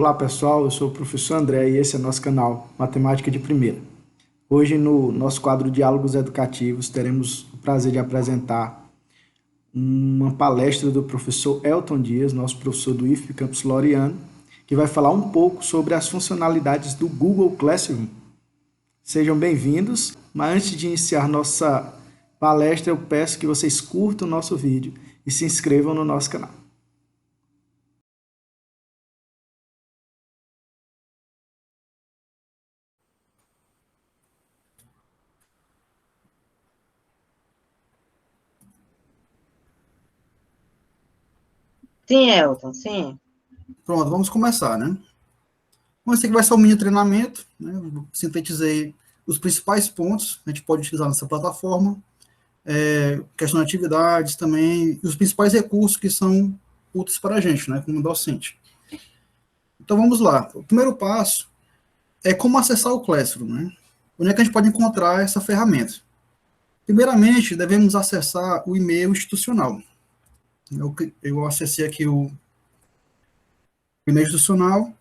Olá pessoal, eu sou o professor André e esse é o nosso canal Matemática de Primeira. Hoje no nosso quadro Diálogos Educativos teremos o prazer de apresentar uma palestra do professor Elton Dias, nosso professor do IFP Campus Laureano, que vai falar um pouco sobre as funcionalidades do Google Classroom. Sejam bem-vindos, mas antes de iniciar nossa palestra eu peço que vocês curtam o nosso vídeo e se inscrevam no nosso canal. Sim, Elton, sim. Pronto, vamos começar, né? Bom, esse aqui vai ser um mini treinamento, né? Eu sintetizei os principais pontos que a gente pode utilizar nessa plataforma, questão de atividades também, e os principais recursos que são úteis para a gente, né, como docente. Então, vamos lá. O primeiro passo é como acessar o Classroom, né? Onde é que a gente pode encontrar essa ferramenta? Primeiramente, devemos acessar o e-mail institucional. Eu acessei aqui o e-mail institucional.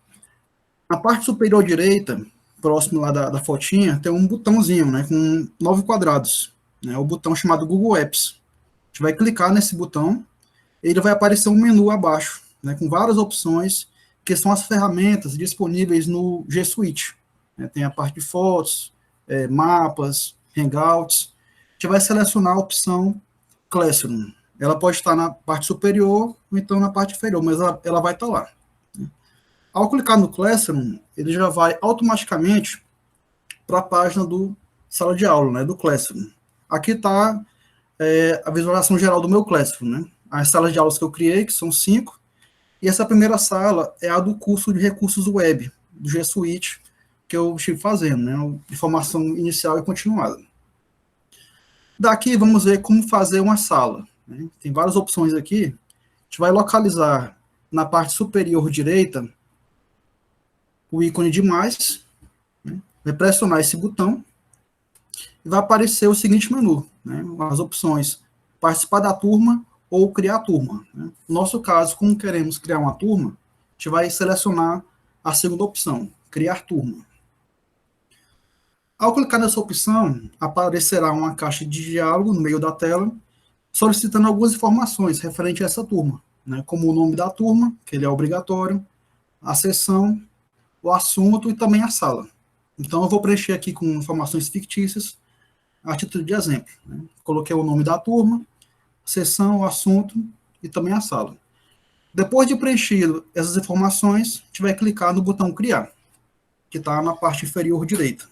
Na parte superior direita, próximo lá da fotinha, tem um botãozinho, né, com 9 quadrados, né, o botão chamado Google Apps. A gente vai clicar nesse botão, e ele vai aparecer um menu abaixo, né, com várias opções, que são as ferramentas disponíveis no G Suite. Né, tem a parte de fotos, mapas, hangouts. A gente vai selecionar a opção Classroom. Ela pode estar na parte superior, ou então na parte inferior, mas ela vai estar lá. Ao clicar no Classroom, ele já vai automaticamente para a página do sala de aula, né, do Classroom. Aqui está a visualização geral do meu Classroom, né? As salas de aulas que eu criei, que são 5, e essa primeira sala é a do curso de recursos web, do G Suite, que eu estive fazendo, né, de formação inicial e continuada. Daqui vamos ver como fazer uma sala. Né? Tem várias opções aqui. A gente vai localizar na parte superior direita o ícone de mais, né? Vai pressionar esse botão e vai aparecer o seguinte menu, né? As opções participar da turma ou criar turma. Né? No nosso caso, como queremos criar uma turma, a gente vai selecionar a segunda opção, criar turma. Ao clicar nessa opção, aparecerá uma caixa de diálogo no meio da tela, solicitando algumas informações referente a essa turma, né? Como o nome da turma, que ele é obrigatório, a sessão, o assunto e também a sala. Então, eu vou preencher aqui com informações fictícias, a título de exemplo. Né? Coloquei o nome da turma, a sessão, o assunto e também a sala. Depois de preenchido essas informações, a gente vai clicar no botão Criar, que está na parte inferior direita.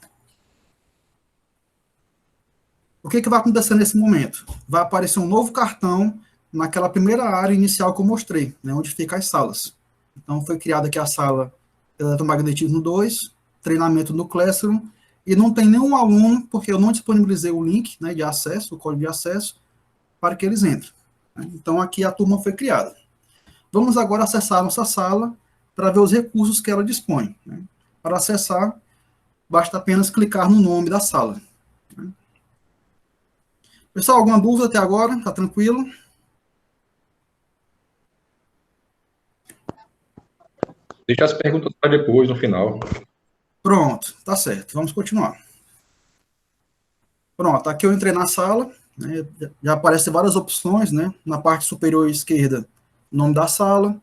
O que vai acontecer nesse momento? Vai aparecer um novo cartão naquela primeira área inicial que eu mostrei, né, onde ficam as salas. Então, foi criada aqui a sala Eletromagnetismo 2, treinamento no Classroom, e não tem nenhum aluno, porque eu não disponibilizei o link, né, de acesso, o código de acesso, para que eles entrem. Né? Então, aqui a turma foi criada. Vamos agora acessar a nossa sala para ver os recursos que ela dispõe. Né? Para acessar, basta apenas clicar no nome da sala. Né? Pessoal, alguma dúvida até agora? Está tranquilo? Deixa as perguntas para depois, no final. Pronto, tá certo. Vamos continuar. Pronto, aqui eu entrei na sala, né, já aparecem várias opções, né? Na parte superior esquerda, nome da sala.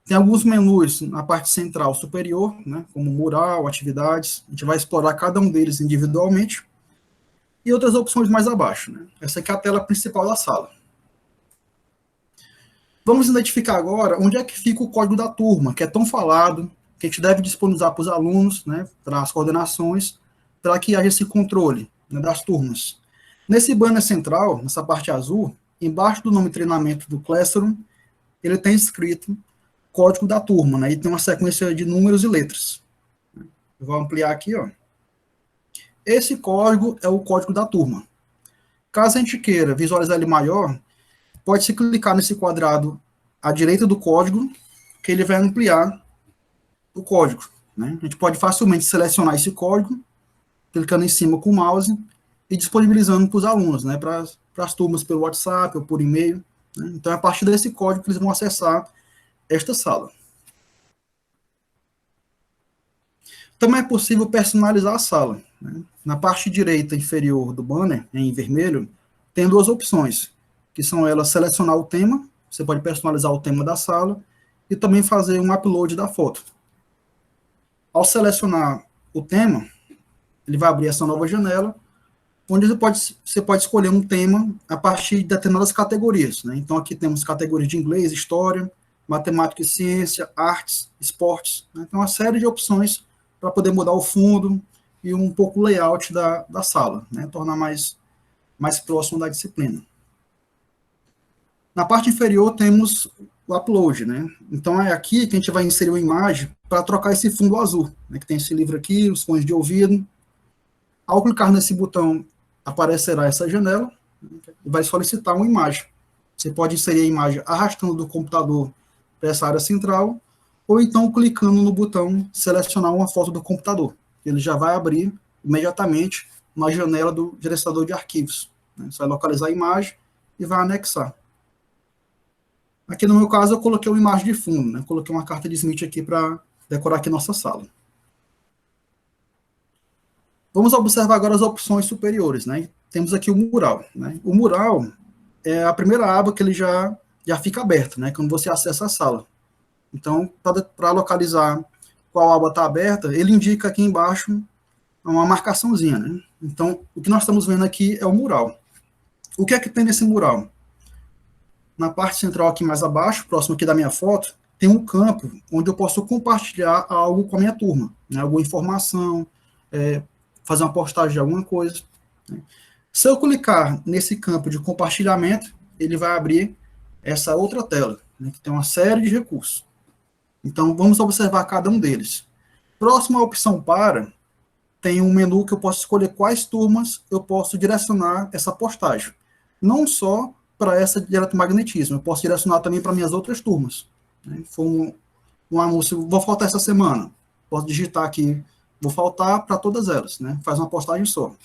Tem alguns menus na parte central superior, né, como mural, atividades. A gente vai explorar cada um deles individualmente. E outras opções mais abaixo. Né? Essa aqui é a tela principal da sala. Vamos identificar agora onde é que fica o código da turma, que é tão falado, que a gente deve disponibilizar para os alunos, né, para as coordenações, para que haja esse controle, né, das turmas. Nesse banner central, nessa parte azul, embaixo do nome treinamento do Classroom, ele tem escrito código da turma, né, e tem uma sequência de números e letras. Eu vou ampliar aqui, ó. Esse código é o código da turma. Caso a gente queira visualizar ele maior, pode-se clicar nesse quadrado à direita do código, que ele vai ampliar o código. Né? A gente pode facilmente selecionar esse código, clicando em cima com o mouse e disponibilizando para os alunos, né? Para as turmas pelo WhatsApp ou por e-mail. Né? Então, é a partir desse código que eles vão acessar esta sala. Também é possível personalizar a sala, né? Na parte direita inferior do banner, em vermelho, tem duas opções, que são elas selecionar o tema, você pode personalizar o tema da sala, e também fazer um upload da foto. Ao selecionar o tema, ele vai abrir essa nova janela, onde você pode escolher um tema a partir de determinadas categorias, né? Então, aqui temos categorias de inglês, história, matemática e ciência, artes, esportes, né? Então, uma série de opções para poder mudar o fundo e um pouco o layout da sala, né? Tornar mais próximo da disciplina. Na parte inferior temos o upload, né? Então, é aqui que a gente vai inserir uma imagem para trocar esse fundo azul, né? Que tem esse livro aqui, os fones de ouvido. Ao clicar nesse botão, aparecerá essa janela e vai solicitar uma imagem. Você pode inserir a imagem arrastando do computador para essa área central, ou então clicando no botão selecionar uma foto do computador. Ele já vai abrir imediatamente na janela do gerenciador de arquivos. Você vai localizar a imagem e vai anexar. Aqui no meu caso eu coloquei uma imagem de fundo, né? Coloquei uma carta de Smith aqui para decorar aqui nossa sala. Vamos observar agora as opções superiores, né? Temos aqui o mural, né? O mural é a primeira aba que ele já fica aberto, né? Quando você acessa a sala. Então, para localizar qual aba está aberta, ele indica aqui embaixo uma marcaçãozinha, né? Então, o que nós estamos vendo aqui é o mural. O que é que tem nesse mural? Na parte central aqui mais abaixo, próximo aqui da minha foto, tem um campo onde eu posso compartilhar algo com a minha turma, né? Alguma informação, fazer uma postagem de alguma coisa, né? Se eu clicar nesse campo de compartilhamento, ele vai abrir essa outra tela, né, que tem uma série de recursos. Então, vamos observar cada um deles. Próximo à opção para, tem um menu que eu posso escolher quais turmas eu posso direcionar essa postagem. Não só para essa de eletromagnetismo, eu posso direcionar também para minhas outras turmas. Né? Foi um anúncio, vou faltar essa semana, posso digitar aqui, vou faltar para todas elas, né? Faz uma postagem só.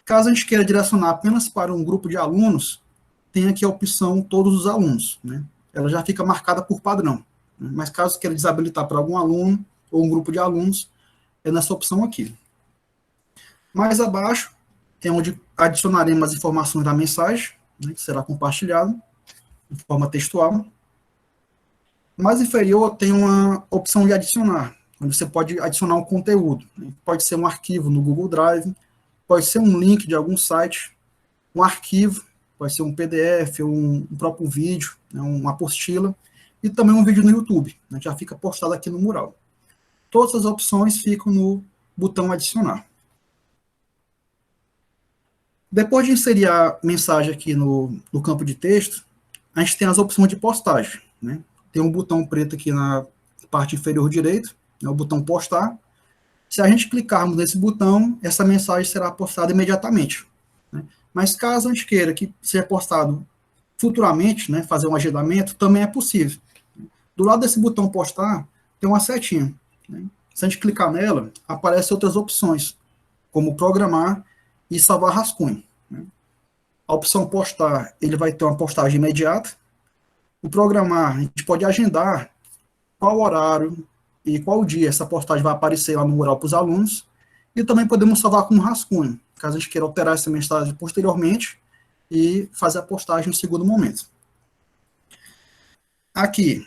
Caso a gente queira direcionar apenas para um grupo de alunos, tem aqui a opção todos os alunos, né? Ela já fica marcada por padrão, né? Mas caso queira desabilitar para algum aluno ou um grupo de alunos, é nessa opção aqui. Mais abaixo é onde adicionaremos as informações da mensagem, né, que será compartilhado de forma textual. Mais inferior tem uma opção de adicionar, onde você pode adicionar um conteúdo, né? Pode ser um arquivo no Google Drive, pode ser um link de algum site, um arquivo, pode ser um PDF, um próprio vídeo, né, uma apostila, e também um vídeo no YouTube, né, já fica postado aqui no mural. Todas as opções ficam no botão adicionar. Depois de inserir a mensagem aqui no campo de texto, a gente tem as opções de postagem, né? Tem um botão preto aqui na parte inferior direita, né, o botão postar. Se a gente clicarmos nesse botão, essa mensagem será postada imediatamente, né? Mas caso a gente queira que seja postado futuramente, né, fazer um agendamento, também é possível. Do lado desse botão postar, tem uma setinha, né? Se a gente clicar nela, aparecem outras opções, como programar e salvar rascunho, né? A opção postar, ele vai ter uma postagem imediata. O programar, a gente pode agendar qual horário e qual dia essa postagem vai aparecer lá no mural para os alunos, e também podemos salvar como rascunho, caso a gente queira alterar essa mensagem posteriormente e fazer a postagem no segundo momento. Aqui,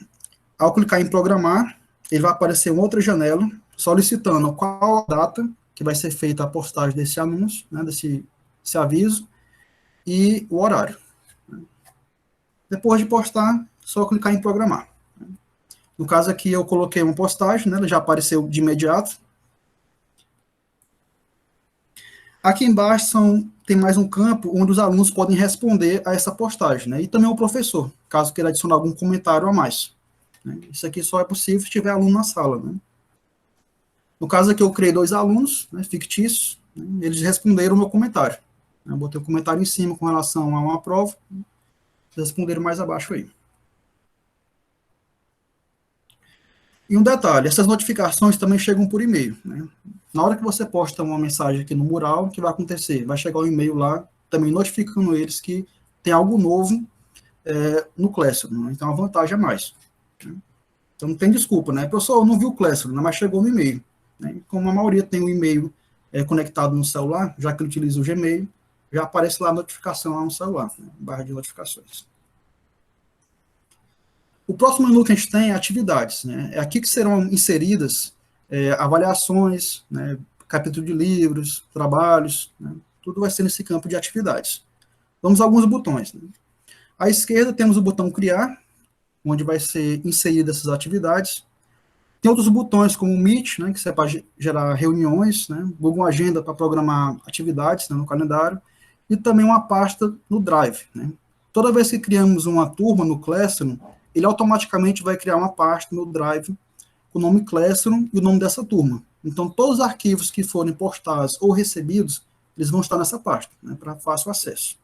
ao clicar em programar, ele vai aparecer uma outra janela solicitando qual a data que vai ser feita a postagem desse anúncio, né, desse aviso, e o horário. Depois de postar, só clicar em programar. No caso aqui, eu coloquei uma postagem, né, ela já apareceu de imediato. Aqui embaixo tem mais um campo onde os alunos podem responder a essa postagem, né, e também o professor, caso queira adicionar algum comentário a mais. Né. Isso aqui só é possível se tiver aluno na sala. Né. No caso aqui, eu criei 2 alunos, né, fictícios, né, eles responderam o meu comentário. Eu botei um comentário em cima com relação a uma prova, eles responderam mais abaixo aí. E um detalhe, essas notificações também chegam por e-mail, né? Na hora que você posta uma mensagem aqui no mural, o que vai acontecer? Vai chegar um e-mail lá, também notificando eles que tem algo novo no Classroom, né? Então, é uma vantagem a mais. Né? Então, não tem desculpa, né? Professor, eu não vi o Classroom, mas chegou no e-mail. né? Como a maioria tem o e-mail conectado no celular, já que ele utiliza o Gmail, já aparece lá a notificação lá no celular, né? Barra de notificações. O próximo menu que a gente tem é atividades, né? É aqui que serão inseridas avaliações, né? Capítulo de livros, trabalhos, né? Tudo vai ser nesse campo de atividades. Vamos a alguns botões, né? À esquerda temos o botão criar, onde vai ser inseridas essas atividades. Tem outros botões como o Meet, né, que serve para gerar reuniões, né? Google Agenda para programar atividades, né, no calendário, e também uma pasta no Drive, né? Toda vez que criamos uma turma no Classroom, ele automaticamente vai criar uma pasta no Drive com o nome Classroom e o nome dessa turma. Então, todos os arquivos que forem postados ou recebidos, eles vão estar nessa pasta, né, para fácil acesso.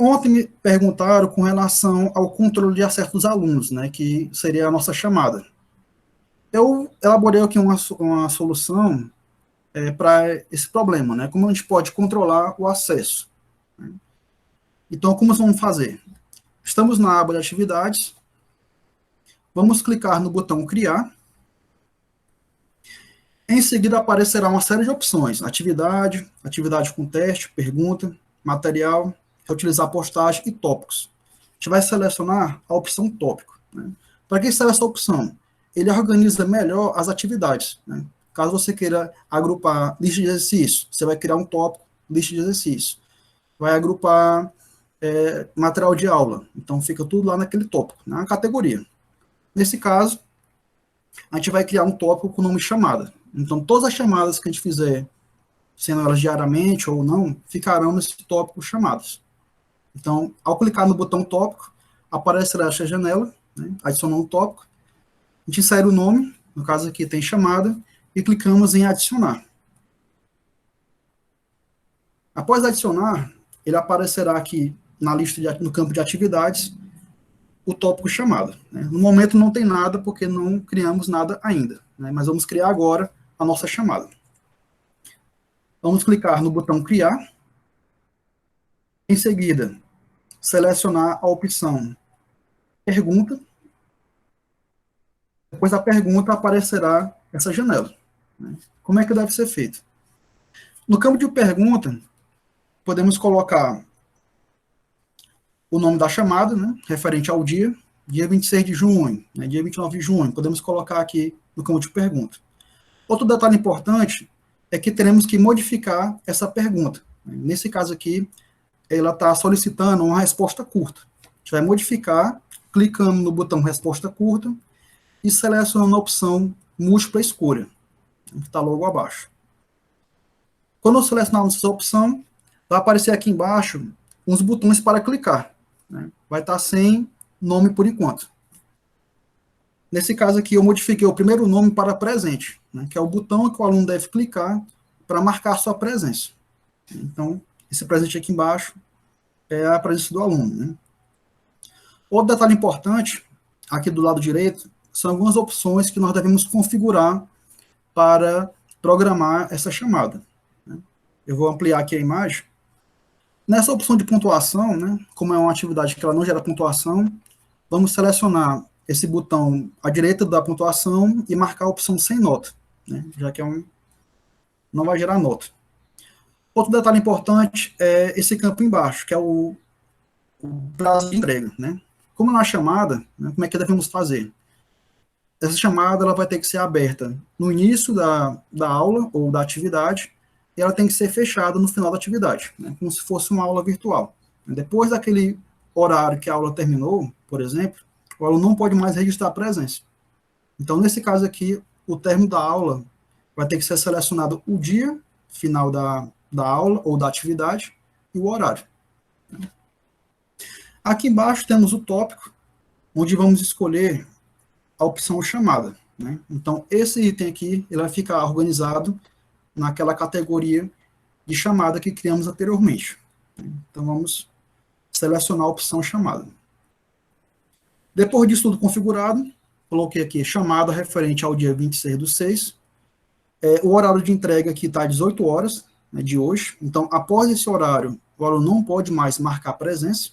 Ontem me perguntaram com relação ao controle de acesso dos alunos, né, que seria a nossa chamada. Eu elaborei aqui uma solução para esse problema, né, como a gente pode controlar o acesso. Né? Então, como nós vamos fazer? Estamos na aba de atividades, vamos clicar no botão criar, em seguida aparecerá uma série de opções, atividade, atividade com teste, pergunta, material, reutilizar postagem e tópicos. A gente vai selecionar a opção tópico. Né? Para que serve essa opção? Ele organiza melhor as atividades. Né? Caso você queira agrupar lista de exercícios, você vai criar um tópico, lista de exercícios. Vai agrupar material de aula. Então, fica tudo lá naquele tópico, na categoria. Nesse caso, a gente vai criar um tópico com o nome chamada. Então, todas as chamadas que a gente fizer, sendo elas diariamente ou não, ficarão nesse tópico chamadas. Então, ao clicar no botão tópico, aparecerá essa janela, né, adicionar um tópico, a gente insere o nome, no caso aqui tem chamada, e clicamos em adicionar. Após adicionar, ele aparecerá aqui na lista, no campo de atividades, o tópico chamada. Né. No momento não tem nada, porque não criamos nada ainda, né, mas vamos criar agora a nossa chamada. Vamos clicar no botão criar, em seguida, selecionar a opção pergunta, depois da pergunta aparecerá essa janela. Né. Como é que deve ser feito? No campo de pergunta, podemos colocar o nome da chamada, né, referente ao dia 26 de junho, né, dia 29 de junho, podemos colocar aqui no campo de pergunta. Outro detalhe importante é que teremos que modificar essa pergunta. Nesse caso aqui, ela está solicitando uma resposta curta. A gente vai modificar, clicando no botão resposta curta e selecionando a opção múltipla escolha, que está logo abaixo. Quando eu selecionar essa opção, vai aparecer aqui embaixo uns botões para clicar. Né? Vai estar sem nome por enquanto. Nesse caso aqui, eu modifiquei o primeiro nome para presente, né, que é o botão que o aluno deve clicar para marcar sua presença. Então, esse presente aqui embaixo é a presença do aluno. Né. Outro detalhe importante, aqui do lado direito, são algumas opções que nós devemos configurar para programar essa chamada. Né. Eu vou ampliar aqui a imagem. Nessa opção de pontuação, né, como é uma atividade que ela não gera pontuação, vamos selecionar esse botão à direita da pontuação e marcar a opção sem nota, né, já que não vai gerar nota. Outro detalhe importante é esse campo embaixo, que é o prazo de entrega. Né. Como na chamada, né, como é que devemos fazer? Essa chamada ela vai ter que ser aberta no início da aula ou da atividade e ela tem que ser fechada no final da atividade, né, como se fosse uma aula virtual. Depois daquele horário que a aula terminou, por exemplo, o aluno não pode mais registrar a presença. Então, nesse caso aqui, o término da aula vai ter que ser selecionado o dia final da aula ou da atividade e o horário. Aqui embaixo temos o tópico, onde vamos escolher a opção chamada. Né? Então, esse item aqui ele vai ficar organizado naquela categoria de chamada que criamos anteriormente. Então, vamos selecionar a opção chamada. Depois disso tudo configurado, coloquei aqui chamada referente ao dia 26/6. O horário de entrega aqui está às 18 horas, né, de hoje. Então, após esse horário, o aluno não pode mais marcar presença.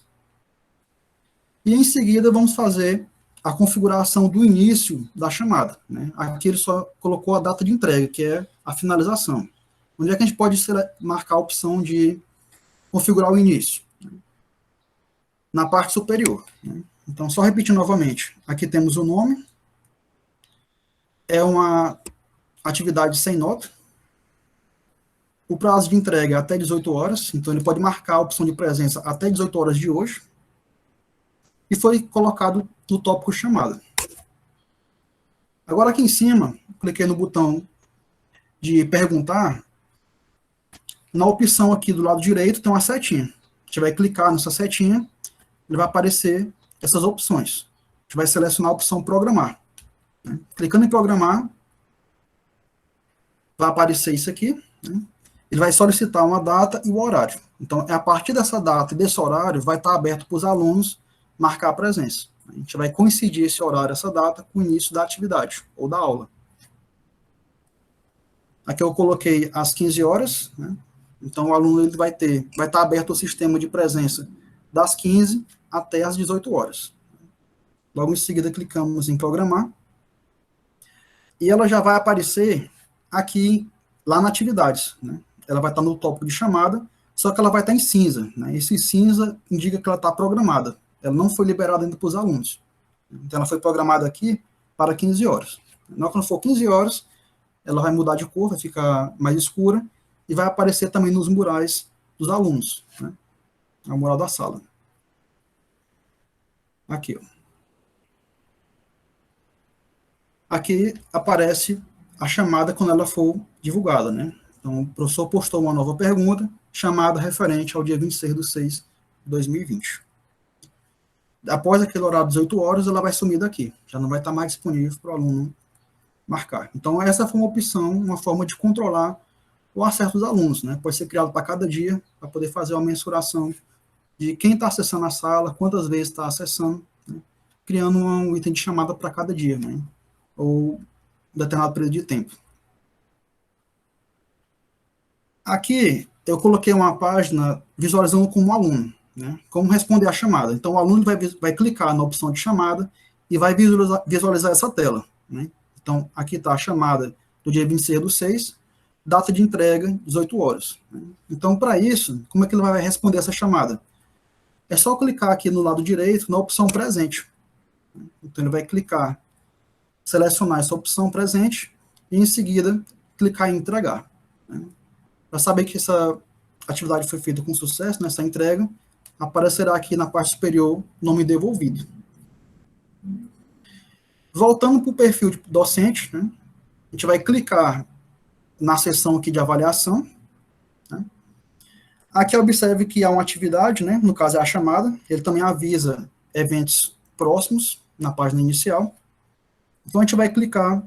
E em seguida, vamos fazer a configuração do início da chamada, né? Aqui ele só colocou a data de entrega, que é a finalização. Onde é que a gente pode marcar a opção de configurar o início? Na parte superior, né? Então, só repetindo novamente, aqui temos o nome, é uma atividade sem nota, o prazo de entrega é até 18 horas, então ele pode marcar a opção de presença até 18 horas de hoje, e foi colocado no tópico chamada. Agora aqui em cima, cliquei no botão de perguntar, na opção aqui do lado direito tem uma setinha. A gente vai clicar nessa setinha, ele vai aparecer essas opções. A gente vai selecionar a opção programar. Né? Clicando em programar, vai aparecer isso aqui, né? Ele vai solicitar uma data e o horário. Então, a partir dessa data e desse horário, vai estar aberto para os alunos marcar a presença. A gente vai coincidir esse horário, essa data, com o início da atividade, ou da aula. Aqui eu coloquei às 15 horas, né? Então, o aluno ele vai estar aberto o sistema de presença das 15 até as 18 horas. Logo em seguida, clicamos em programar. E ela já vai aparecer aqui, lá na atividades, né? Ela vai estar no tópico de chamada, só que ela vai estar em cinza, né? Esse cinza indica que ela está programada. Ela não foi liberada ainda para os alunos. Então, ela foi programada aqui para 15 horas. Quando for 15 horas, ela vai mudar de cor, vai ficar mais escura, e vai aparecer também nos murais dos alunos, né? A mural da sala. Aqui, ó. Aqui aparece a chamada quando ela for divulgada, né? Então, o professor postou uma nova pergunta, chamada referente ao dia 26/6/2020. Após aquele horário de 18 horas, ela vai sumir daqui. Já não vai estar mais disponível para o aluno marcar. Então, essa foi uma opção, uma forma de controlar o acesso dos alunos, né? Pode ser criado para cada dia, para poder fazer uma mensuração de quem está acessando a sala, quantas vezes está acessando, né? Criando um item de chamada para cada dia, né? Ou um determinado período de tempo. Aqui, eu coloquei uma página visualizando como aluno, né? Como responder a chamada. Então, o aluno vai clicar na opção de chamada e vai visualizar essa tela, né? Então, aqui está a chamada do dia 26/6, data de entrega, 18 horas. Né? Então, para isso, como é que ele vai responder essa chamada? É só clicar aqui no lado direito, na opção presente. Então, ele vai clicar, selecionar essa opção presente, e em seguida, clicar em entregar. Né? Para saber que essa atividade foi feita com sucesso, nessa entrega, aparecerá aqui na parte superior, nome devolvido. Voltando para o perfil de docente, né? A gente vai clicar na seção aqui de avaliação, né? Aqui observe que há uma atividade, né? No caso é a chamada, ele também avisa eventos próximos na página inicial. Então a gente vai clicar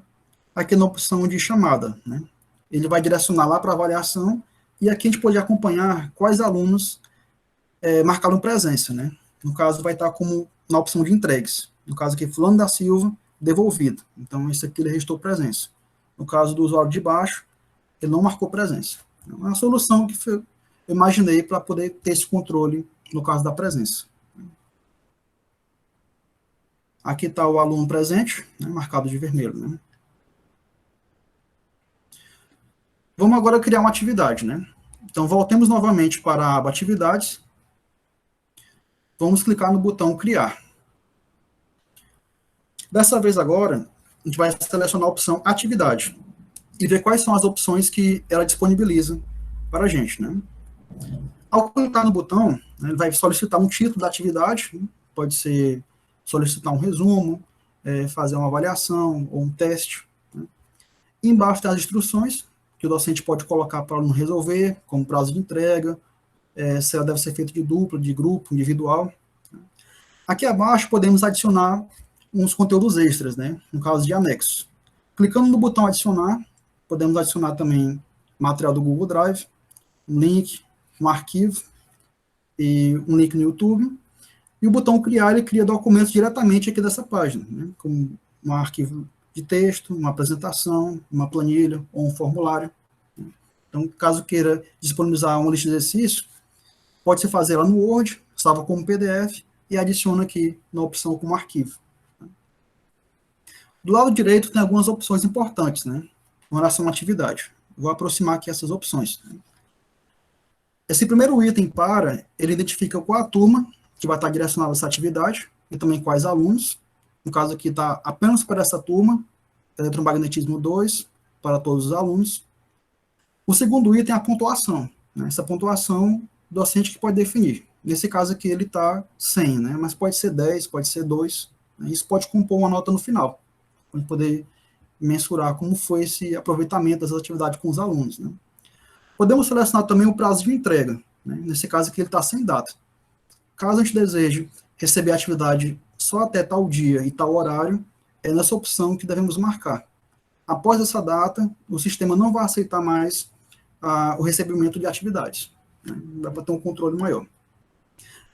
aqui na opção de chamada, né? Ele vai direcionar lá para avaliação, e aqui a gente pode acompanhar quais alunos marcaram presença, né? No caso vai estar como na opção de entregues. No caso aqui, Fulano da Silva, devolvido. Então, esse aqui ele registrou presença. No caso do usuário de baixo, ele não marcou presença. É uma solução que eu imaginei para poder ter esse controle no caso da presença. Aqui está o aluno presente, né, marcado de vermelho, né? Vamos agora criar uma atividade, né? Então, voltemos novamente para a aba Atividades. Vamos clicar no botão Criar. Dessa vez agora, a gente vai selecionar a opção Atividade e ver quais são as opções que ela disponibiliza para a gente, né? Ao clicar no botão, né, ele vai solicitar um título da atividade, né? Pode ser solicitar um resumo, fazer uma avaliação ou um teste, né? E embaixo tem as instruções que o docente pode colocar para o aluno resolver, como prazo de entrega, se ela deve ser feita de dupla, de grupo, individual. Aqui abaixo podemos adicionar uns conteúdos extras, né? No caso de anexos. Clicando no botão adicionar, podemos adicionar também material do Google Drive, um link, um arquivo e um link no YouTube. E o botão criar, ele cria documentos diretamente aqui dessa página, né? Como um arquivo de texto, uma apresentação, uma planilha ou um formulário. Então, caso queira disponibilizar uma lista de exercícios, pode se fazer lá no Word, salva como PDF e adiciona aqui na opção como arquivo. Do lado direito tem algumas opções importantes, né, com relação à atividade. Vou aproximar aqui essas opções. Esse primeiro item ele identifica qual a turma que vai estar direcionada a essa atividade e também quais alunos. No caso aqui está apenas para essa turma, eletromagnetismo 2, para todos os alunos. O segundo item é a pontuação, né? Essa pontuação o docente que pode definir. Nesse caso aqui ele está 100, né? Mas pode ser 10, pode ser 2. Né? Isso pode compor uma nota no final, para poder mensurar como foi esse aproveitamento das atividades com os alunos. Né? Podemos selecionar também o prazo de entrega. Né? Nesse caso aqui ele está sem data. Caso a gente deseje receber a atividade só até tal dia e tal horário, é nessa opção que devemos marcar. Após essa data, o sistema não vai aceitar mais o recebimento de atividades. Né? Dá para ter um controle maior.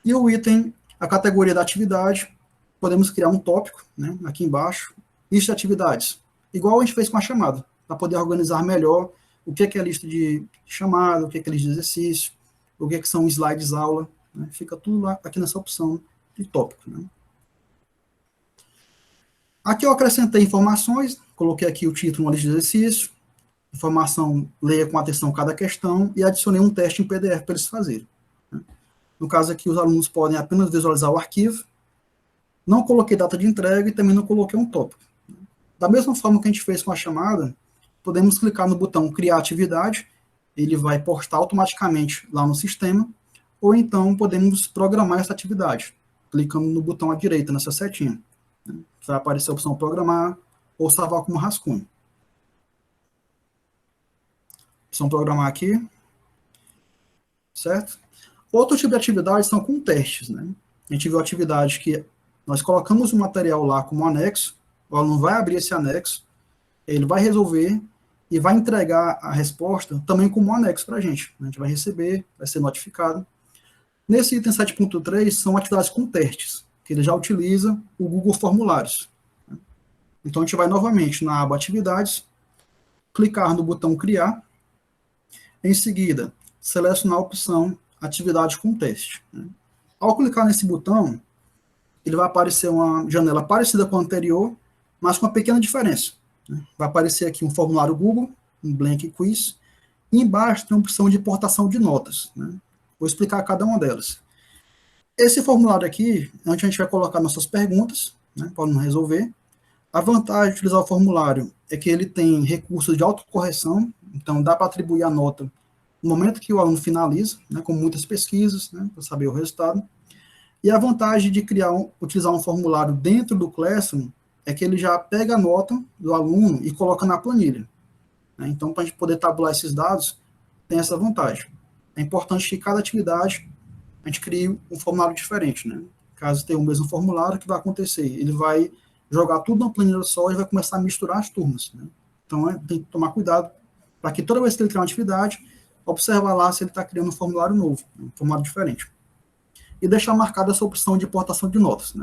E o item, a categoria da atividade, podemos criar um tópico, né, aqui embaixo, lista de atividades, igual a gente fez com a chamada, para poder organizar melhor o que é a lista de chamada, o que é a lista de exercício, o que são slides aula, né, fica tudo lá aqui nessa opção de tópico. Né. Aqui eu acrescentei informações, coloquei aqui o título, uma lista de exercício, informação, leia com atenção cada questão, e adicionei um teste em PDF para eles fazerem. Né. No caso aqui, os alunos podem apenas visualizar o arquivo, não coloquei data de entrega e também não coloquei um tópico. Da mesma forma que a gente fez com a chamada, podemos clicar no botão criar atividade, ele vai postar automaticamente lá no sistema, ou então podemos programar essa atividade, clicando no botão à direita, nessa setinha. Vai aparecer a opção programar ou salvar como rascunho. Opção programar aqui, certo? Outro tipo de atividades são com testes, né? A gente viu atividade que nós colocamos o material lá como anexo, o aluno vai abrir esse anexo, ele vai resolver e vai entregar a resposta também como anexo para a gente. A gente vai receber, vai ser notificado. Nesse item 7.3 são atividades com testes, que ele já utiliza o Google Formulários. Então a gente vai novamente na aba Atividades, clicar no botão Criar, em seguida selecionar a opção Atividade com teste. Ao clicar nesse botão, ele vai aparecer uma janela parecida com a anterior, mas com uma pequena diferença. Vai aparecer aqui um formulário Google, um blank quiz, e embaixo tem a opção de importação de notas. Vou explicar cada uma delas. Esse formulário aqui, onde a gente vai colocar nossas perguntas, para não resolver. A vantagem de utilizar o formulário é que ele tem recursos de autocorreção, então dá para atribuir a nota no momento que o aluno finaliza, como muitas pesquisas, para saber o resultado. E a vantagem de utilizar um formulário dentro do Classroom é que ele já pega a nota do aluno e coloca na planilha. Então, para a gente poder tabular esses dados, tem essa vantagem. É importante que cada atividade a gente crie um formulário diferente. Caso tenha o mesmo formulário, o que vai acontecer? Ele vai jogar tudo na planilha só e vai começar a misturar as turmas. Então, tem que tomar cuidado para que toda vez que ele criar uma atividade, observar lá se ele está criando um formulário novo, um formulário diferente. E deixar marcada essa opção de importação de notas.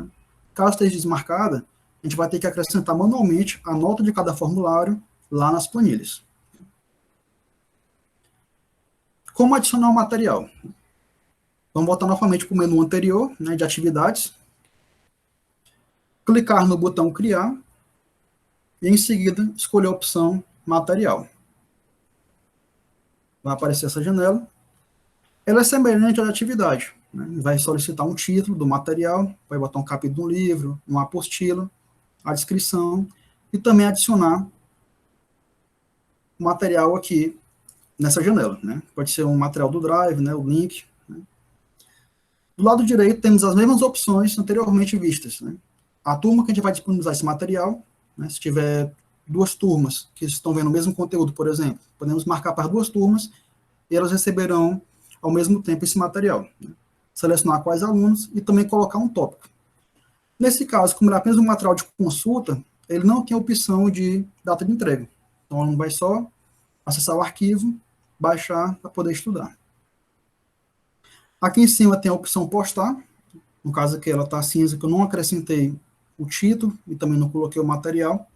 Caso esteja desmarcada, a gente vai ter que acrescentar manualmente a nota de cada formulário lá nas planilhas. Como adicionar o material? Vamos voltar novamente para o menu anterior, de atividades. Clicar no botão criar e em seguida escolher a opção material. Vai aparecer essa janela. Ela é semelhante à atividade. Vai solicitar um título do material, vai botar um capítulo do livro, uma apostila, a descrição e também adicionar o material aqui nessa janela. Pode ser um material do Drive, o link. Do lado direito temos as mesmas opções anteriormente vistas. A turma que a gente vai disponibilizar esse material, se tiver duas turmas que estão vendo o mesmo conteúdo, por exemplo, podemos marcar para duas turmas e elas receberão ao mesmo tempo esse material. Selecionar quais alunos e também colocar um tópico. Nesse caso, como ele é apenas um material de consulta, ele não tem a opção de data de entrega. Então, o aluno vai só acessar o arquivo, baixar para poder estudar. Aqui em cima tem a opção postar. No caso aqui ela está cinza, que eu não acrescentei o título e também não coloquei o material.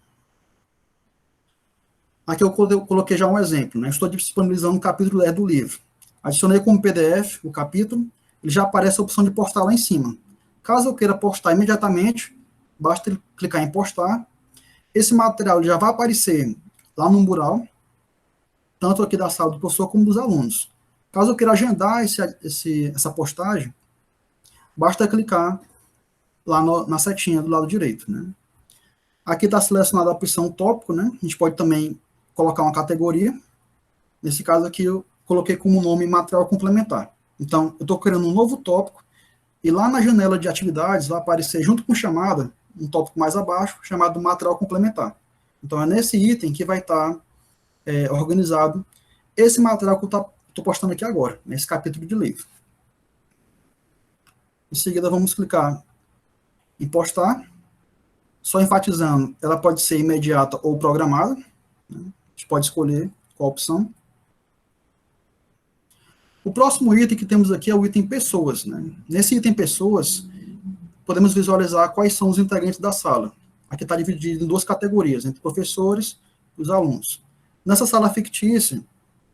Aqui eu coloquei já um exemplo. Estou disponibilizando o capítulo 10 do livro. Adicionei como PDF o capítulo, ele já aparece a opção de postar lá em cima. Caso eu queira postar imediatamente, basta clicar em postar. esse material já vai aparecer lá no mural, tanto aqui da sala do professor como dos alunos. Caso eu queira agendar essa postagem, basta clicar lá na setinha do lado direito, né? Aqui está selecionada a opção tópico, né? A gente pode também colocar uma categoria. Nesse caso aqui, eu coloquei como nome material complementar. Então, eu estou criando um novo tópico, e lá na janela de atividades vai aparecer, junto com chamada, um tópico mais abaixo, chamado material complementar. Então, é nesse item que vai estar organizado esse material que eu estou postando aqui agora, nesse capítulo de livro. Em seguida, vamos clicar em postar. Só enfatizando, ela pode ser imediata ou programada, né? A gente pode escolher qual opção. O próximo item que temos aqui é o item pessoas, né? Nesse item pessoas, podemos visualizar quais são os integrantes da sala. Aqui está dividido em duas categorias, entre professores e os alunos. Nessa sala fictícia,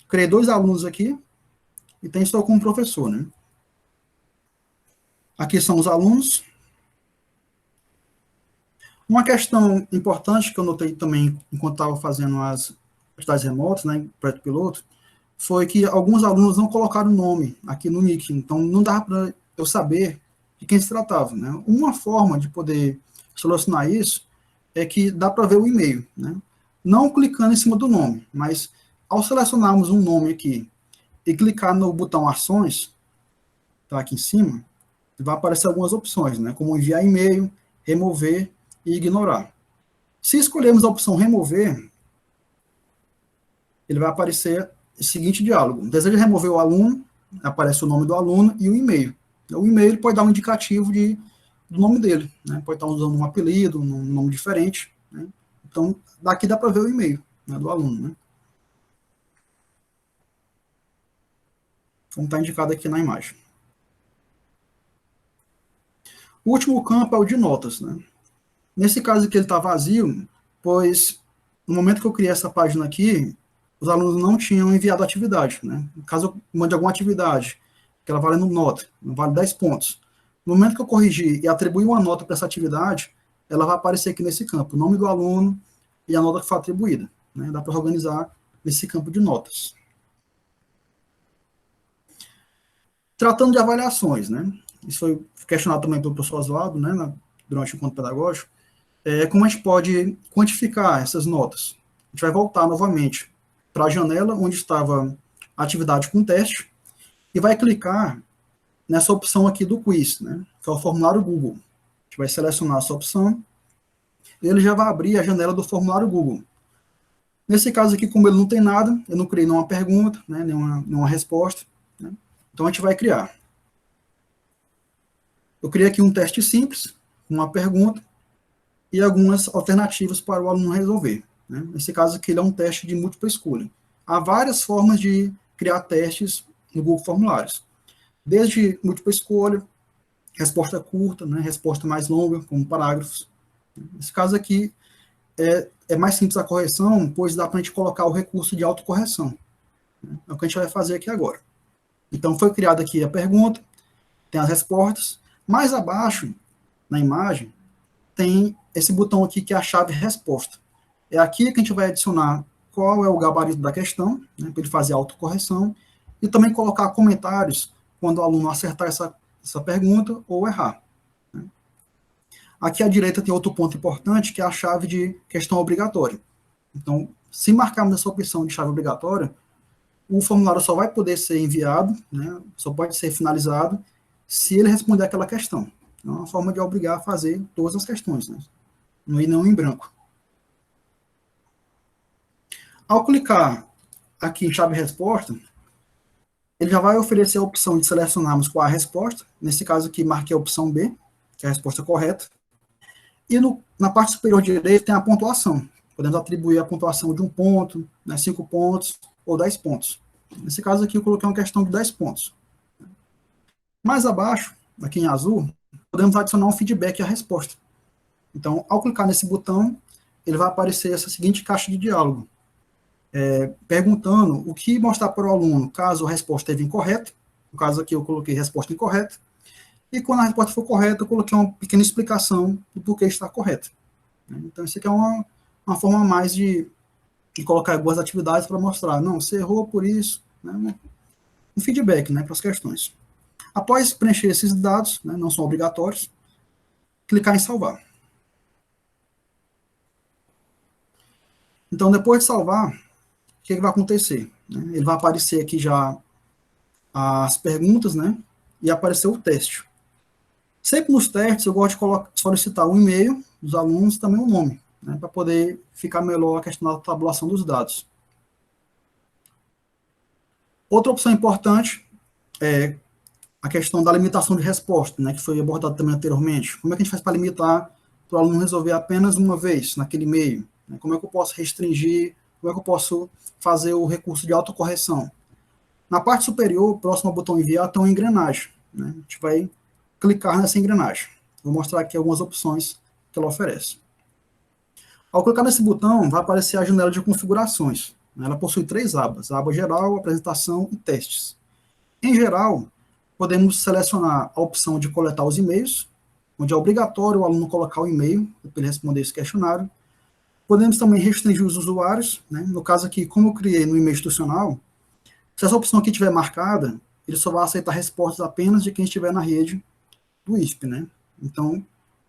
criei 2 alunos aqui e tem só como professor, né? Aqui são os alunos. Uma questão importante que eu notei também enquanto estava fazendo as atividades remotas, né, projeto piloto, foi que alguns alunos não colocaram o nome aqui no nick, então não dava para eu saber de quem se tratava, né? Uma forma de poder solucionar isso é que dá para ver o e-mail, né? Não clicando em cima do nome, mas ao selecionarmos um nome aqui e clicar no botão ações, tá aqui em cima, vai aparecer algumas opções, né? Como enviar e-mail, remover e ignorar. Se escolhermos a opção remover, ele vai aparecer o seguinte diálogo: deseja remover o aluno, aparece o nome do aluno e o e-mail. O e-mail pode dar um indicativo do nome dele, né? Pode estar usando um apelido, um nome diferente, né? Então, daqui dá para ver o e-mail, né, do aluno, né? Como está indicado aqui na imagem. O último campo é o de notas, né? Nesse caso aqui ele está vazio, pois no momento que eu criei essa página aqui, os alunos não tinham enviado a atividade, né? Caso eu mande alguma atividade, que ela vale nota, vale 10 pontos. No momento que eu corrigir e atribuir uma nota para essa atividade, ela vai aparecer aqui nesse campo, o nome do aluno e a nota que foi atribuída, né? Dá para organizar nesse campo de notas. Tratando de avaliações, né? Isso foi questionado também pelo professor Oswaldo, né, durante o encontro pedagógico. Como a gente pode quantificar essas notas? A gente vai voltar novamente para a janela onde estava a atividade com teste e vai clicar nessa opção aqui do quiz, né, que é o formulário Google. A gente vai selecionar essa opção e ele já vai abrir a janela do formulário Google. Nesse caso aqui, como ele não tem nada, eu não criei nenhuma pergunta, né, nenhuma resposta, né, então a gente vai criar. Eu criei aqui um teste simples, uma pergunta, e algumas alternativas para o aluno resolver, né? Nesse caso aqui, ele é um teste de múltipla escolha. Há várias formas de criar testes no Google Formulários, desde múltipla escolha, resposta curta, né, resposta mais longa, como parágrafos. Nesse caso aqui, é mais simples a correção, pois dá para a gente colocar o recurso de autocorreção, né? É o que a gente vai fazer aqui agora. Então, foi criada aqui a pergunta, tem as respostas. Mais abaixo, na imagem, tem esse botão aqui que é a chave resposta. É aqui que a gente vai adicionar qual é o gabarito da questão, né, para ele fazer a autocorreção, e também colocar comentários quando o aluno acertar essa pergunta ou errar, né. Aqui à direita tem outro ponto importante, que é a chave de questão obrigatória. Então, se marcarmos essa opção de chave obrigatória, o formulário só vai poder ser enviado, né, só pode ser finalizado, se ele responder aquela questão. É uma forma de obrigar a fazer todas as questões, né? Não ir não em branco. Ao clicar aqui em chave resposta, ele já vai oferecer a opção de selecionarmos qual a resposta. Nesse caso aqui, marquei a opção B, que é a resposta correta. E na parte superior direita tem a pontuação. Podemos atribuir a pontuação de 1 ponto, né, 5 pontos ou 10 pontos. Nesse caso aqui, eu coloquei uma questão de 10 pontos. Mais abaixo, aqui em azul, podemos adicionar um feedback à resposta. Então, ao clicar nesse botão, ele vai aparecer essa seguinte caixa de diálogo, perguntando o que mostrar para o aluno caso a resposta esteja incorreta. No caso aqui, eu coloquei resposta incorreta. E quando a resposta for correta, eu coloquei uma pequena explicação do porquê está correta. Então, isso aqui é uma forma a mais de colocar algumas atividades para mostrar, não, você errou por isso, né, um feedback, né, para as questões. Após preencher esses dados, né, não são obrigatórios, clicar em salvar. Então, depois de salvar, o que vai acontecer? Ele vai aparecer aqui já as perguntas, né, e aparecer o teste. Sempre nos testes, eu gosto de solicitar o e-mail dos alunos e também o nome, né, para poder ficar melhor a questão da tabulação dos dados. Outra opção importante é a questão da limitação de resposta, né, que foi abordada também anteriormente. Como é que a gente faz para limitar para o aluno resolver apenas uma vez naquele e-mail? Como é que eu posso restringir? Como é que eu posso fazer o recurso de autocorreção? Na parte superior, próximo ao botão enviar, tem uma engrenagem, né? A gente vai clicar nessa engrenagem. Vou mostrar aqui algumas opções que ela oferece. Ao clicar nesse botão, vai aparecer a janela de configurações. Ela possui 3 abas: a aba geral, apresentação e testes. Em geral, podemos selecionar a opção de coletar os e-mails, onde é obrigatório o aluno colocar o e-mail para ele responder esse questionário. Podemos também restringir os usuários, né? No caso aqui, como eu criei no e-mail institucional, se essa opção aqui estiver marcada, ele só vai aceitar respostas apenas de quem estiver na rede do ISP, né? Então,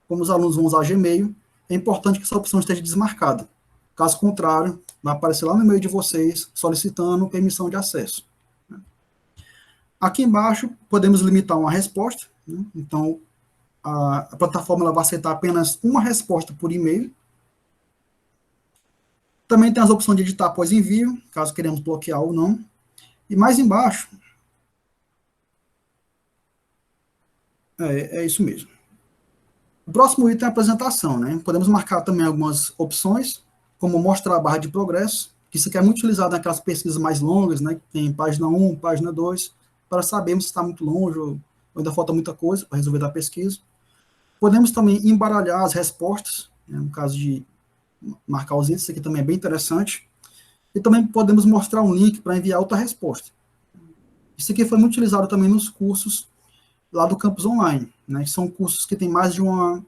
como os alunos vão usar Gmail, é importante que essa opção esteja desmarcada. Caso contrário, vai aparecer lá no e-mail de vocês solicitando permissão de acesso. Aqui embaixo, podemos limitar uma resposta, né? Então, a plataforma ela vai aceitar apenas uma resposta por e-mail. Também tem as opções de editar após envio, caso queremos bloquear ou não. E mais embaixo, é isso mesmo. O próximo item é a apresentação, né? Podemos marcar também algumas opções, como mostrar a barra de progresso, que isso aqui é muito utilizado naquelas pesquisas mais longas, né? Que tem página 1, página 2, para sabermos se está muito longe ou ainda falta muita coisa para resolver da pesquisa. Podemos também embaralhar as respostas, né? No caso de marcar os itens, isso aqui também é bem interessante. E também podemos mostrar um link para enviar outra resposta. Isso aqui foi muito utilizado também nos cursos lá do campus online, né, que são cursos que têm mais de uma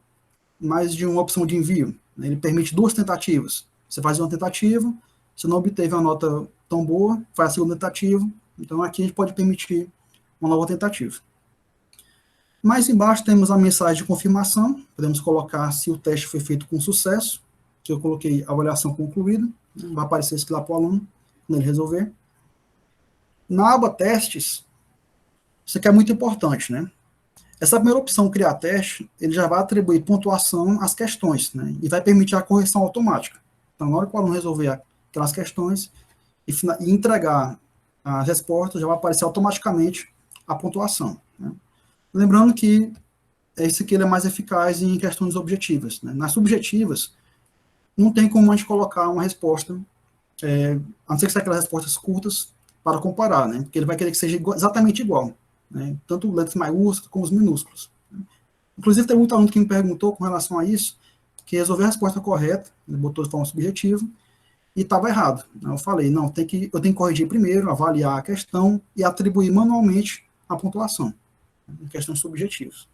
opção de envio, né, ele permite 2 tentativas. Você faz uma tentativa, se não obteve uma nota tão boa, faz a segunda tentativa, então aqui a gente pode permitir uma nova tentativa. Mais embaixo temos a mensagem de confirmação, podemos colocar se o teste foi feito com sucesso, que eu coloquei avaliação concluída, né, vai aparecer isso lá para o aluno, quando ele resolver. Na aba testes, isso aqui é muito importante, né? Essa primeira opção, criar teste, ele já vai atribuir pontuação às questões, né? E vai permitir a correção automática. Então, na hora que o aluno resolver aquelas questões e entregar as respostas, já vai aparecer automaticamente a pontuação, né? Lembrando que esse aqui ele é mais eficaz em questões objetivas, né? Nas subjetivas, não tem como a gente colocar uma resposta, a não ser que seja aquelas respostas curtas, para comparar, né? Porque ele vai querer que seja exatamente igual, né? Tanto letras maiúsculas como os minúsculos. Inclusive, tem muito aluno que me perguntou com relação a isso, que resolveu a resposta correta, ele botou de forma subjetiva, e estava errado. Eu falei, não, eu tenho que corrigir primeiro, avaliar a questão e atribuir manualmente a pontuação, em questões subjetivas.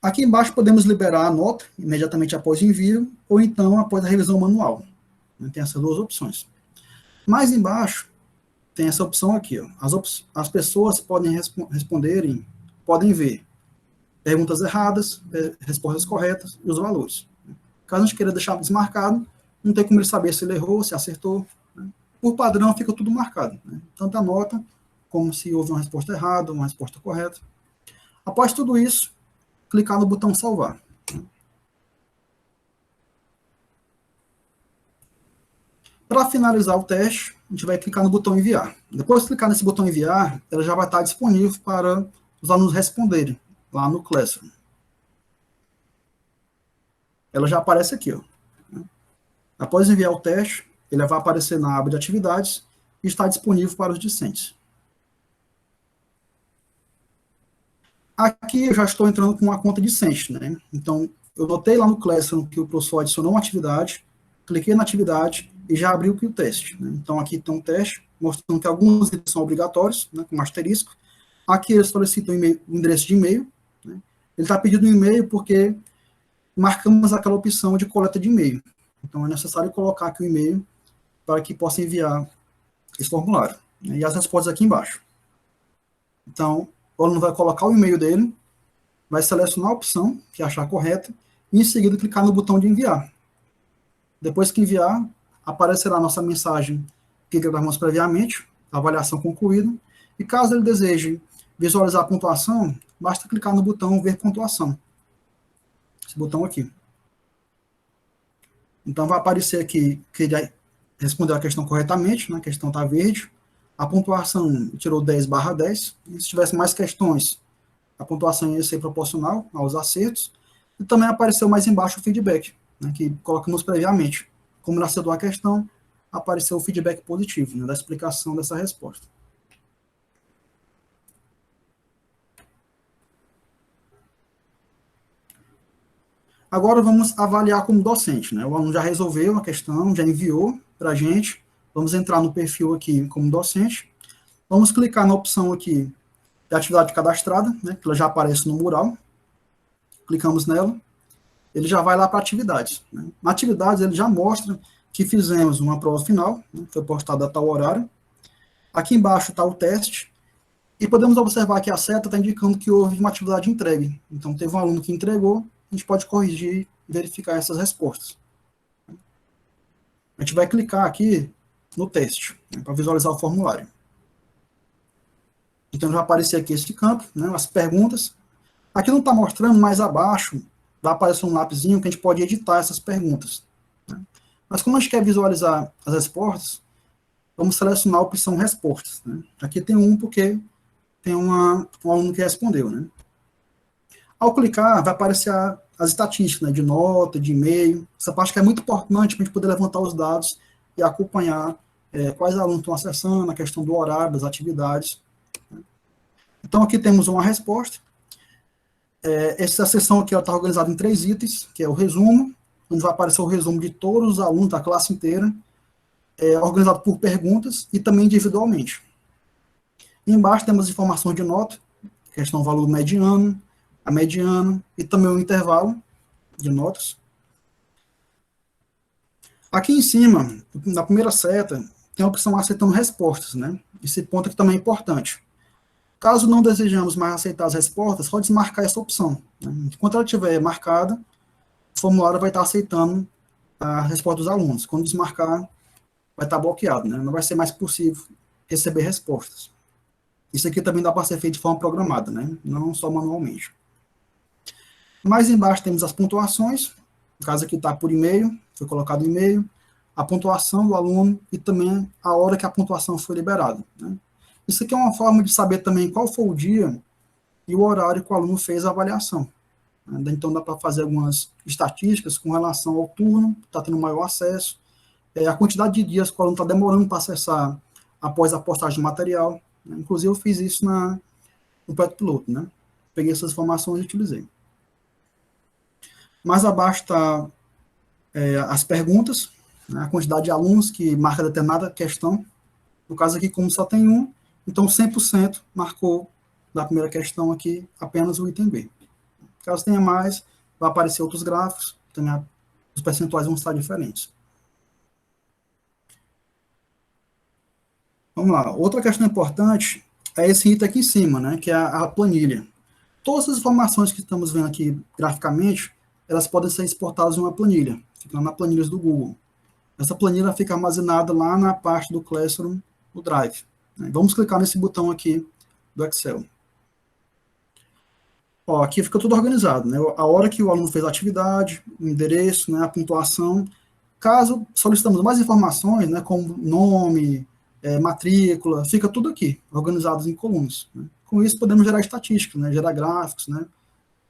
Aqui embaixo podemos liberar a nota imediatamente após o envio, ou então após a revisão manual. Tem essas 2 opções. Mais embaixo, tem essa opção aqui, ó. As pessoas podem podem ver perguntas erradas, respostas corretas e os valores. Caso a gente queira deixar desmarcado, não tem como ele saber se ele errou, se acertou, né? Por padrão, fica tudo marcado, né? Tanto a nota, como se houve uma resposta errada, uma resposta correta. Após tudo isso, clicar no botão salvar. Para finalizar o teste, a gente vai clicar no botão enviar. Depois de clicar nesse botão enviar, ela já vai estar disponível para os alunos responderem lá no Classroom. Ela já aparece aqui, ó. Após enviar o teste, ele vai aparecer na aba de atividades e está disponível para os discentes. Aqui eu já estou entrando com uma conta discente, né? Então, eu notei lá no Classroom que o professor adicionou uma atividade, cliquei na atividade e já abriu aqui o teste, né? Então, aqui tem um teste, mostrando que alguns itens são obrigatórios, né, com asterisco. Aqui ele solicita o endereço de e-mail, né? Ele está pedindo um e-mail porque marcamos aquela opção de coleta de e-mail, Então, é necessário colocar aqui o e-mail para que possa enviar esse formulário, né? E as respostas aqui embaixo. Então, o aluno vai colocar o e-mail dele, vai selecionar a opção que achar correta, e em seguida clicar no botão de enviar. Depois que enviar, aparecerá a nossa mensagem que gravamos previamente, avaliação concluída, e caso ele deseje visualizar a pontuação, basta clicar no botão ver pontuação. Esse botão aqui. Então vai aparecer aqui que ele respondeu a questão corretamente, né? A questão está verde, a pontuação tirou 10/10, e se tivesse mais questões, a pontuação ia ser proporcional aos acertos, e também apareceu mais embaixo o feedback, né, que colocamos previamente. Como ele acertou a questão, apareceu o feedback positivo, né, da explicação dessa resposta. Agora vamos avaliar como docente, né? O aluno já resolveu a questão, já enviou para a gente. Vamos entrar no perfil aqui como docente. Vamos clicar na opção aqui de atividade cadastrada, né, que ela já aparece no mural. Clicamos nela. Ele já vai lá para atividades, né? Na atividades, ele já mostra que fizemos uma prova final, né, foi postada a tal horário. Aqui embaixo está o teste. E podemos observar que a seta está indicando que houve uma atividade entregue. Então, teve um aluno que entregou, a gente pode corrigir e verificar essas respostas. A gente vai clicar aqui no teste, né, para visualizar o formulário. Então, já vai aparecer aqui esse campo, né, as perguntas. Aqui não está mostrando, mas abaixo vai aparecer um lapisinho que a gente pode editar essas perguntas, né? Mas como a gente quer visualizar as respostas, vamos selecionar a opção respostas, né? Aqui tem um porque tem um aluno que respondeu, né? Ao clicar, vai aparecer as estatísticas, né, de nota, de e-mail. Essa parte que é muito importante para a gente poder levantar os dados e acompanhar quais alunos estão acessando, a questão do horário, das atividades, né? Então, aqui temos uma resposta. Essa seção aqui está organizada em 3 itens, que é o resumo, onde vai aparecer o resumo de todos os alunos da classe inteira, organizado por perguntas e também individualmente. E embaixo temos informações de nota, questão do valor mediano, a mediana e também o intervalo de notas. Aqui em cima, na primeira seta, tem a opção aceitando respostas, né? Esse ponto aqui também é importante. Caso não desejamos mais aceitar as respostas, só desmarcar essa opção, né? Enquanto ela estiver marcada, o formulário vai estar aceitando a resposta dos alunos. Quando desmarcar, vai estar bloqueado, né? Não vai ser mais possível receber respostas. Isso aqui também dá para ser feito de forma programada, né? Não só manualmente. Mais embaixo temos as pontuações. No caso aqui está por e-mail, foi colocado e-mail, a pontuação do aluno e também a hora que a pontuação foi liberada, né? Isso aqui é uma forma de saber também qual foi o dia e o horário que o aluno fez a avaliação, né? Então dá para fazer algumas estatísticas com relação ao turno, está tendo maior acesso, a quantidade de dias que o aluno está demorando para acessar após a postagem do material, né? Inclusive eu fiz isso no projeto piloto, né? Peguei essas informações e utilizei. Mais abaixo está as perguntas, né? A quantidade de alunos que marca determinada questão. No caso aqui, como só tem um, então 100% marcou da primeira questão aqui apenas o item B. Caso tenha mais, vai aparecer outros gráficos, também os percentuais vão estar diferentes. Vamos lá, outra questão importante é esse item aqui em cima, né, que é a planilha. Todas as informações que estamos vendo aqui graficamente, elas podem ser exportadas em uma planilha, fica lá na planilhas do Google. Essa planilha fica armazenada lá na parte do Classroom, do Drive, né? Vamos clicar nesse botão aqui do Excel. Ó, aqui fica tudo organizado, né? A hora que o aluno fez a atividade, o endereço, né, a pontuação. Caso solicitamos mais informações, né, como nome, matrícula, fica tudo aqui, organizados em colunas, né? Com isso podemos gerar estatísticas, né, gerar gráficos, né,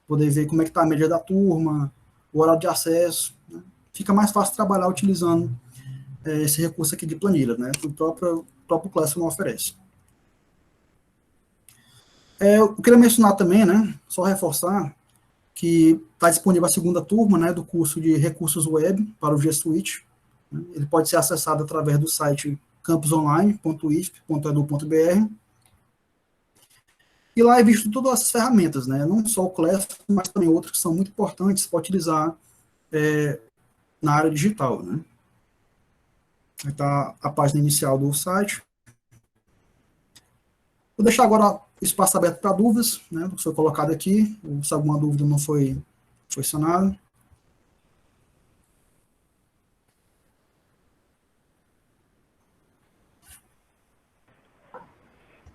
poder ver como é que está a média da turma, o horário de acesso, né? Fica mais fácil trabalhar utilizando esse recurso aqui de planilha, né, que o próprio Classroom oferece. Eu queria mencionar também, né, só reforçar, que está disponível a segunda turma, né, do curso de recursos web para o G Suite, né? Ele pode ser acessado através do site campusonline.ifp.edu.br, e lá é visto todas as ferramentas, né, não só o Classroom, mas também outras que são muito importantes para utilizar na área digital, né? Aí está a página inicial do site. Vou deixar agora o espaço aberto para dúvidas, né, do que foi colocado aqui, ou se alguma dúvida não foi sanada.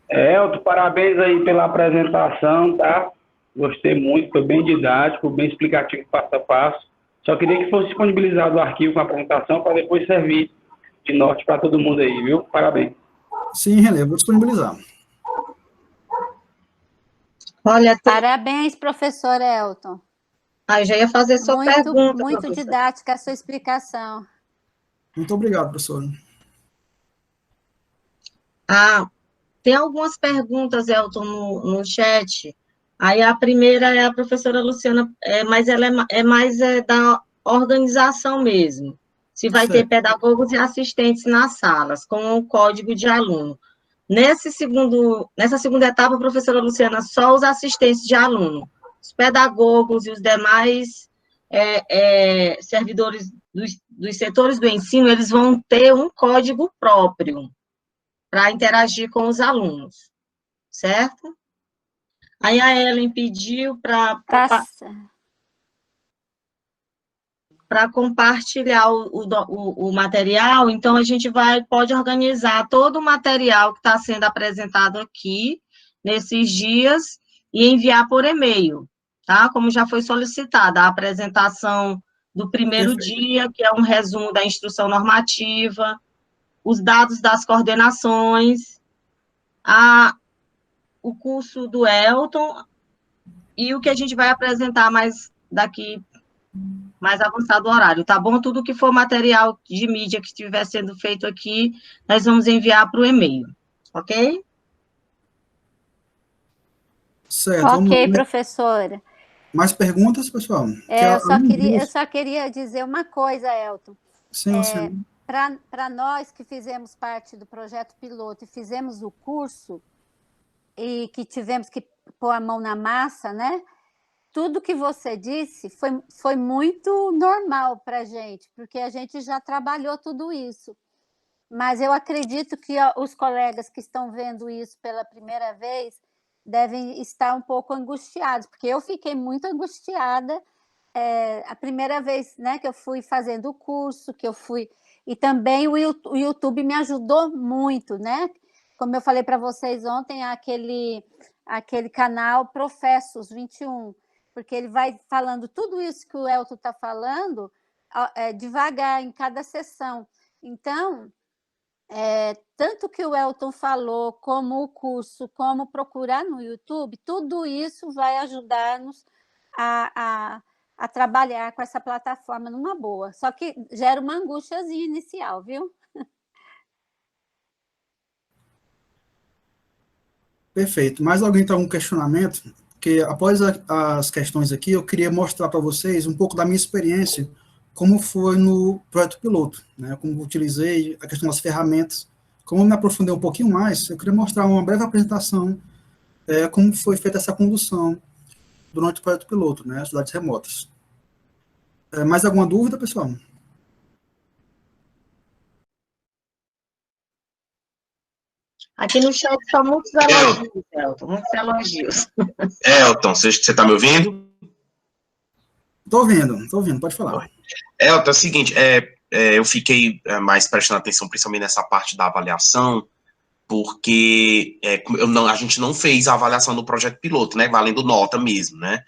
Elton, parabéns aí pela apresentação, tá? Gostei muito, foi bem didático, bem explicativo, passo a passo. Só queria que fosse disponibilizado o arquivo com a apresentação para depois servir de norte para todo mundo aí, viu? Parabéns. Sim, René, vou disponibilizar. Olha, Parabéns, professor Elton. eu já ia fazer sua pergunta, Muito professor. didática a sua explicação. Muito obrigado, professor. Tem algumas perguntas, Elton, no chat. Aí a primeira é a professora Luciana, mas ela é mais da organização mesmo. Se vai ter pedagogos e assistentes nas salas, com o código de aluno. Nessa segunda etapa, professora Luciana, só os assistentes de aluno. Os pedagogos e os demais servidores dos setores do ensino, eles vão ter um código próprio para interagir com os alunos, certo? Aí a Ellen pediu para compartilhar o material, então a gente pode organizar todo o material que está sendo apresentado aqui, nesses dias, e enviar por e-mail, tá? Como já foi solicitada, a apresentação do primeiro dia, que é um resumo da instrução normativa, os dados das coordenações, o curso do Elton e o que a gente vai apresentar mais avançado o horário, tá bom? Tudo que for material de mídia que estiver sendo feito aqui, nós vamos enviar para o e-mail, ok? Certo. Ok, professora. Mais perguntas, pessoal? Eu só queria dizer uma coisa, Elton. Sim, sim. Para nós que fizemos parte do projeto piloto e fizemos o curso, e que tivemos que pôr a mão na massa, né? Tudo que você disse foi muito normal para a gente, porque a gente já trabalhou tudo isso. Mas eu acredito que os colegas que estão vendo isso pela primeira vez devem estar um pouco angustiados, porque eu fiquei muito angustiada a primeira vez, né, que eu fui fazendo o curso, e também o YouTube me ajudou muito, né? Como eu falei para vocês ontem, aquele canal Professos 21, porque ele vai falando tudo isso que o Elton está falando devagar em cada sessão. Então, tanto que o Elton falou, como o curso, como procurar no YouTube, tudo isso vai ajudar-nos a trabalhar com essa plataforma numa boa. Só que gera uma angústiazinha inicial, viu? Perfeito. Mais alguém tem algum questionamento? Porque após as questões aqui, eu queria mostrar para vocês um pouco da minha experiência, como foi no projeto piloto, né? Como utilizei a questão das ferramentas. Como eu me aprofundei um pouquinho mais, eu queria mostrar uma breve apresentação, como foi feita essa condução durante o projeto piloto, né? Cidades remotas. Mais alguma dúvida, pessoal? Aqui no chat são muitos elogios, Elton, muitos elogios. Elton, você está me ouvindo? Estou ouvindo, pode falar. Elton, é o seguinte, eu fiquei mais prestando atenção, principalmente nessa parte da avaliação, porque a gente não fez a avaliação do projeto piloto, né, valendo nota mesmo, né,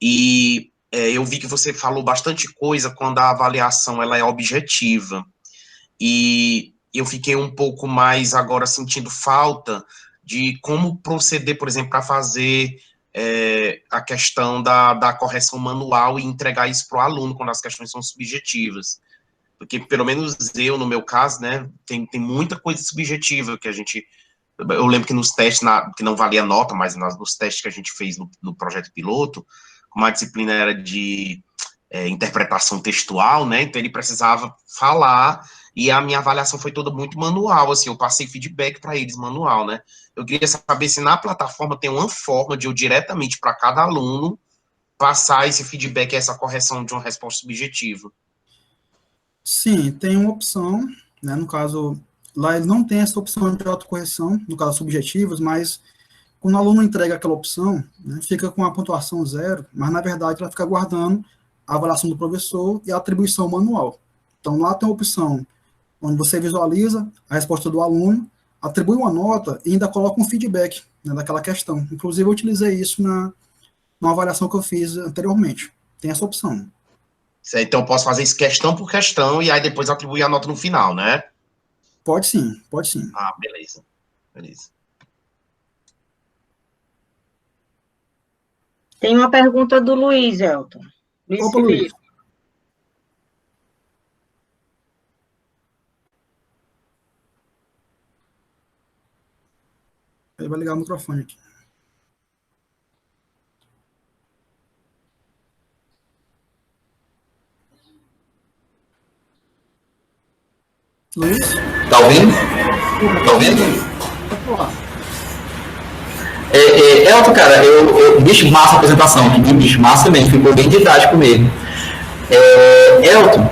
e eu vi que você falou bastante coisa quando a avaliação ela é objetiva, e eu fiquei um pouco mais agora sentindo falta de como proceder, por exemplo, para fazer a questão da correção manual e entregar isso para o aluno quando as questões são subjetivas. Porque, pelo menos eu, no meu caso, né, tem muita coisa subjetiva que a gente... Eu lembro que nos testes, que não valia nota, mas nos testes que a gente fez no projeto piloto, como a disciplina era de interpretação textual, né, então ele precisava falar, e a minha avaliação foi toda muito manual, assim, eu passei feedback para eles manual, né. Eu queria saber se na plataforma tem uma forma de eu diretamente para cada aluno passar esse feedback, essa correção de uma resposta subjetiva. Sim, tem uma opção, né, no caso, lá ele não tem essa opção de autocorreção, no caso, subjetivos, mas quando o aluno entrega aquela opção, né, fica com a pontuação 0, mas, na verdade, ela fica guardando a avaliação do professor e a atribuição manual. Então, lá tem a opção onde você visualiza a resposta do aluno, atribui uma nota e ainda coloca um feedback, né, daquela questão. Inclusive, eu utilizei isso na avaliação que eu fiz anteriormente. Tem essa opção. Então, eu posso fazer isso questão por questão e aí depois atribuir a nota no final, né? Pode sim, pode sim. Ah, beleza. Beleza. Tem uma pergunta do Luiz, Elton. Opa, Luiz. Ele vai ligar o microfone aqui. Luiz? Tá ouvindo? Tá ouvindo? Elton, cara, bicho, massa a apresentação, bicho, massa mesmo, ficou bem didático mesmo. Elton,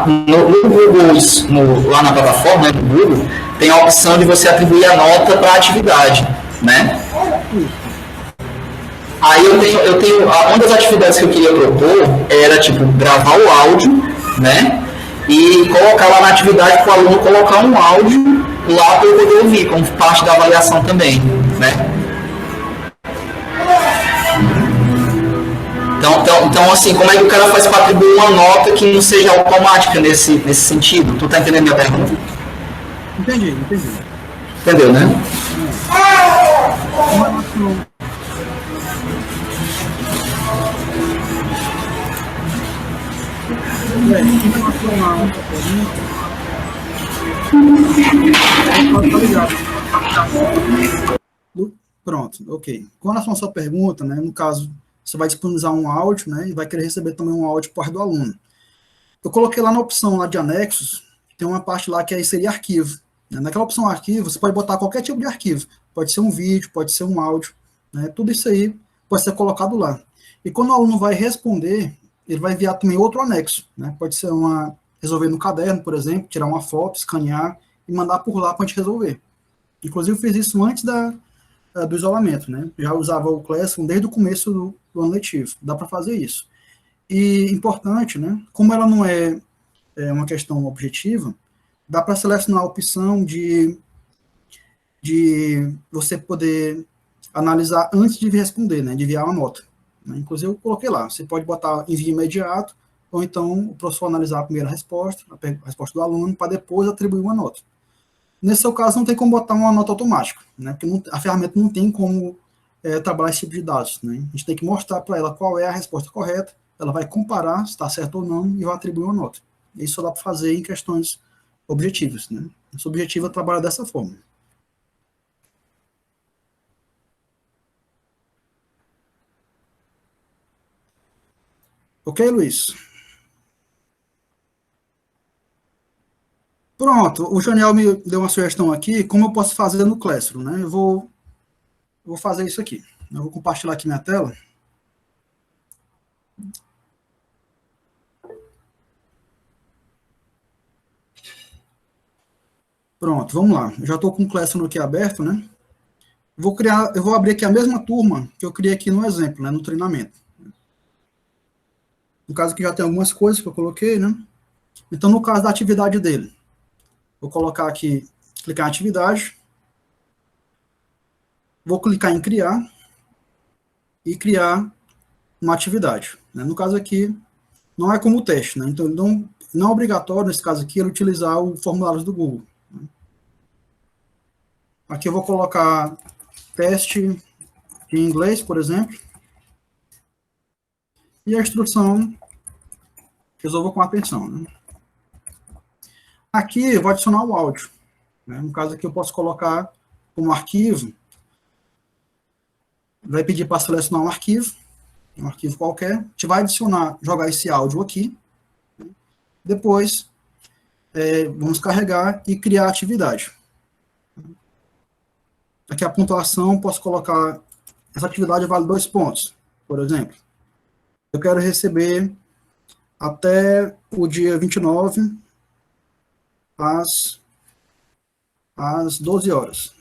no Google, lá na plataforma, né, do Google, tem a opção de você atribuir a nota para a atividade, né? Aí eu tenho, uma das atividades que eu queria propor era, tipo, gravar o áudio, né? E colocar lá na atividade para o aluno colocar um áudio lá para eu poder ouvir, como parte da avaliação também, né? Então, assim, como é que o cara faz para atribuir uma nota que não seja automática nesse sentido? Tu tá entendendo minha pergunta? Entendi. Entendeu, né? Pronto, ok. Com relação à sua pergunta, né, no caso, você vai disponibilizar um áudio, né, e vai querer receber também um áudio por parte do aluno. Eu coloquei lá na opção lá de anexos, tem uma parte lá que aí seria arquivo. Né? Naquela opção arquivo, você pode botar qualquer tipo de arquivo. Pode ser um vídeo, pode ser um áudio, né, tudo isso aí pode ser colocado lá. E quando o aluno vai responder, ele vai enviar também outro anexo, né? Pode ser resolver no caderno, por exemplo, tirar uma foto, escanear e mandar por lá para a gente resolver. Inclusive, eu fiz isso antes do isolamento, né? Já usava o Classroom desde o começo do ano letivo. Dá para fazer isso. E importante, né? Como ela não é uma questão objetiva, dá para selecionar a opção de você poder analisar antes de responder, né? De enviar uma nota. Inclusive, eu coloquei lá, você pode botar envio imediato, ou então o professor analisar a primeira resposta, a resposta do aluno, para depois atribuir uma nota. Nesse seu caso, não tem como botar uma nota automática, né, porque a ferramenta não tem como trabalhar esse tipo de dados. Né? A gente tem que mostrar para ela qual é a resposta correta, ela vai comparar se está certo ou não, e vai atribuir uma nota. Isso dá para fazer em questões objetivas. Né? Essa objetiva trabalha dessa forma. Ok, Luiz? Pronto, o Janiel me deu uma sugestão aqui, como eu posso fazer no Classroom, né? Eu vou fazer isso aqui. Eu vou compartilhar aqui minha tela. Pronto, vamos lá. Eu já estou com o Classroom aqui aberto, né? Eu vou abrir aqui a mesma turma que eu criei aqui no exemplo, né? No treinamento. No caso aqui já tem algumas coisas que eu coloquei, né? Então, no caso da atividade dele, vou colocar aqui, clicar em atividade, vou clicar em criar e criar uma atividade. Né? No caso aqui, não é como teste, né? Então não é obrigatório, nesse caso aqui, ele utilizar o formulário do Google. Né? Aqui eu vou colocar teste em inglês, por exemplo, e a instrução resolva com atenção. Né? Aqui eu vou adicionar o áudio. Né? No caso aqui eu posso colocar como arquivo, vai pedir para selecionar um arquivo qualquer, a gente vai adicionar, jogar esse áudio aqui, depois vamos carregar e criar a atividade. Aqui a pontuação, posso colocar, essa atividade vale 2 pontos, por exemplo. Eu quero receber até o dia 29, às 12 horas.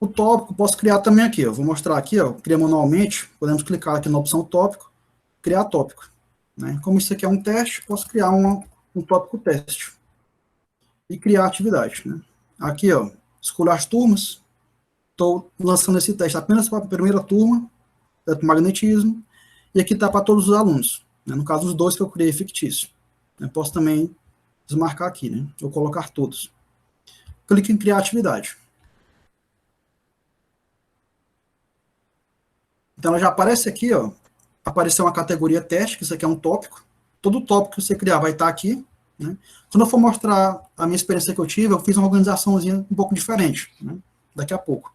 O tópico, posso criar também aqui, ó. Vou mostrar aqui, ó, cria manualmente, podemos clicar aqui na opção tópico, criar tópico. Né? Como isso aqui é um teste, posso criar um tópico teste. E criar atividade. Né? Aqui, ó, escolho as turmas, estou lançando esse teste apenas para a primeira turma, eletromagnetismo, e aqui está para todos os alunos. Né? No caso, os 2 que eu criei fictício. Né? Posso também desmarcar aqui, né? Ou colocar todos. Clique em criar atividade. Então, ela já aparece aqui, ó, apareceu uma categoria teste, que isso aqui é um tópico. Todo tópico que você criar vai estar aqui. Né? Quando eu for mostrar a minha experiência que eu tive, eu fiz uma organizaçãozinha um pouco diferente, né? Daqui a pouco.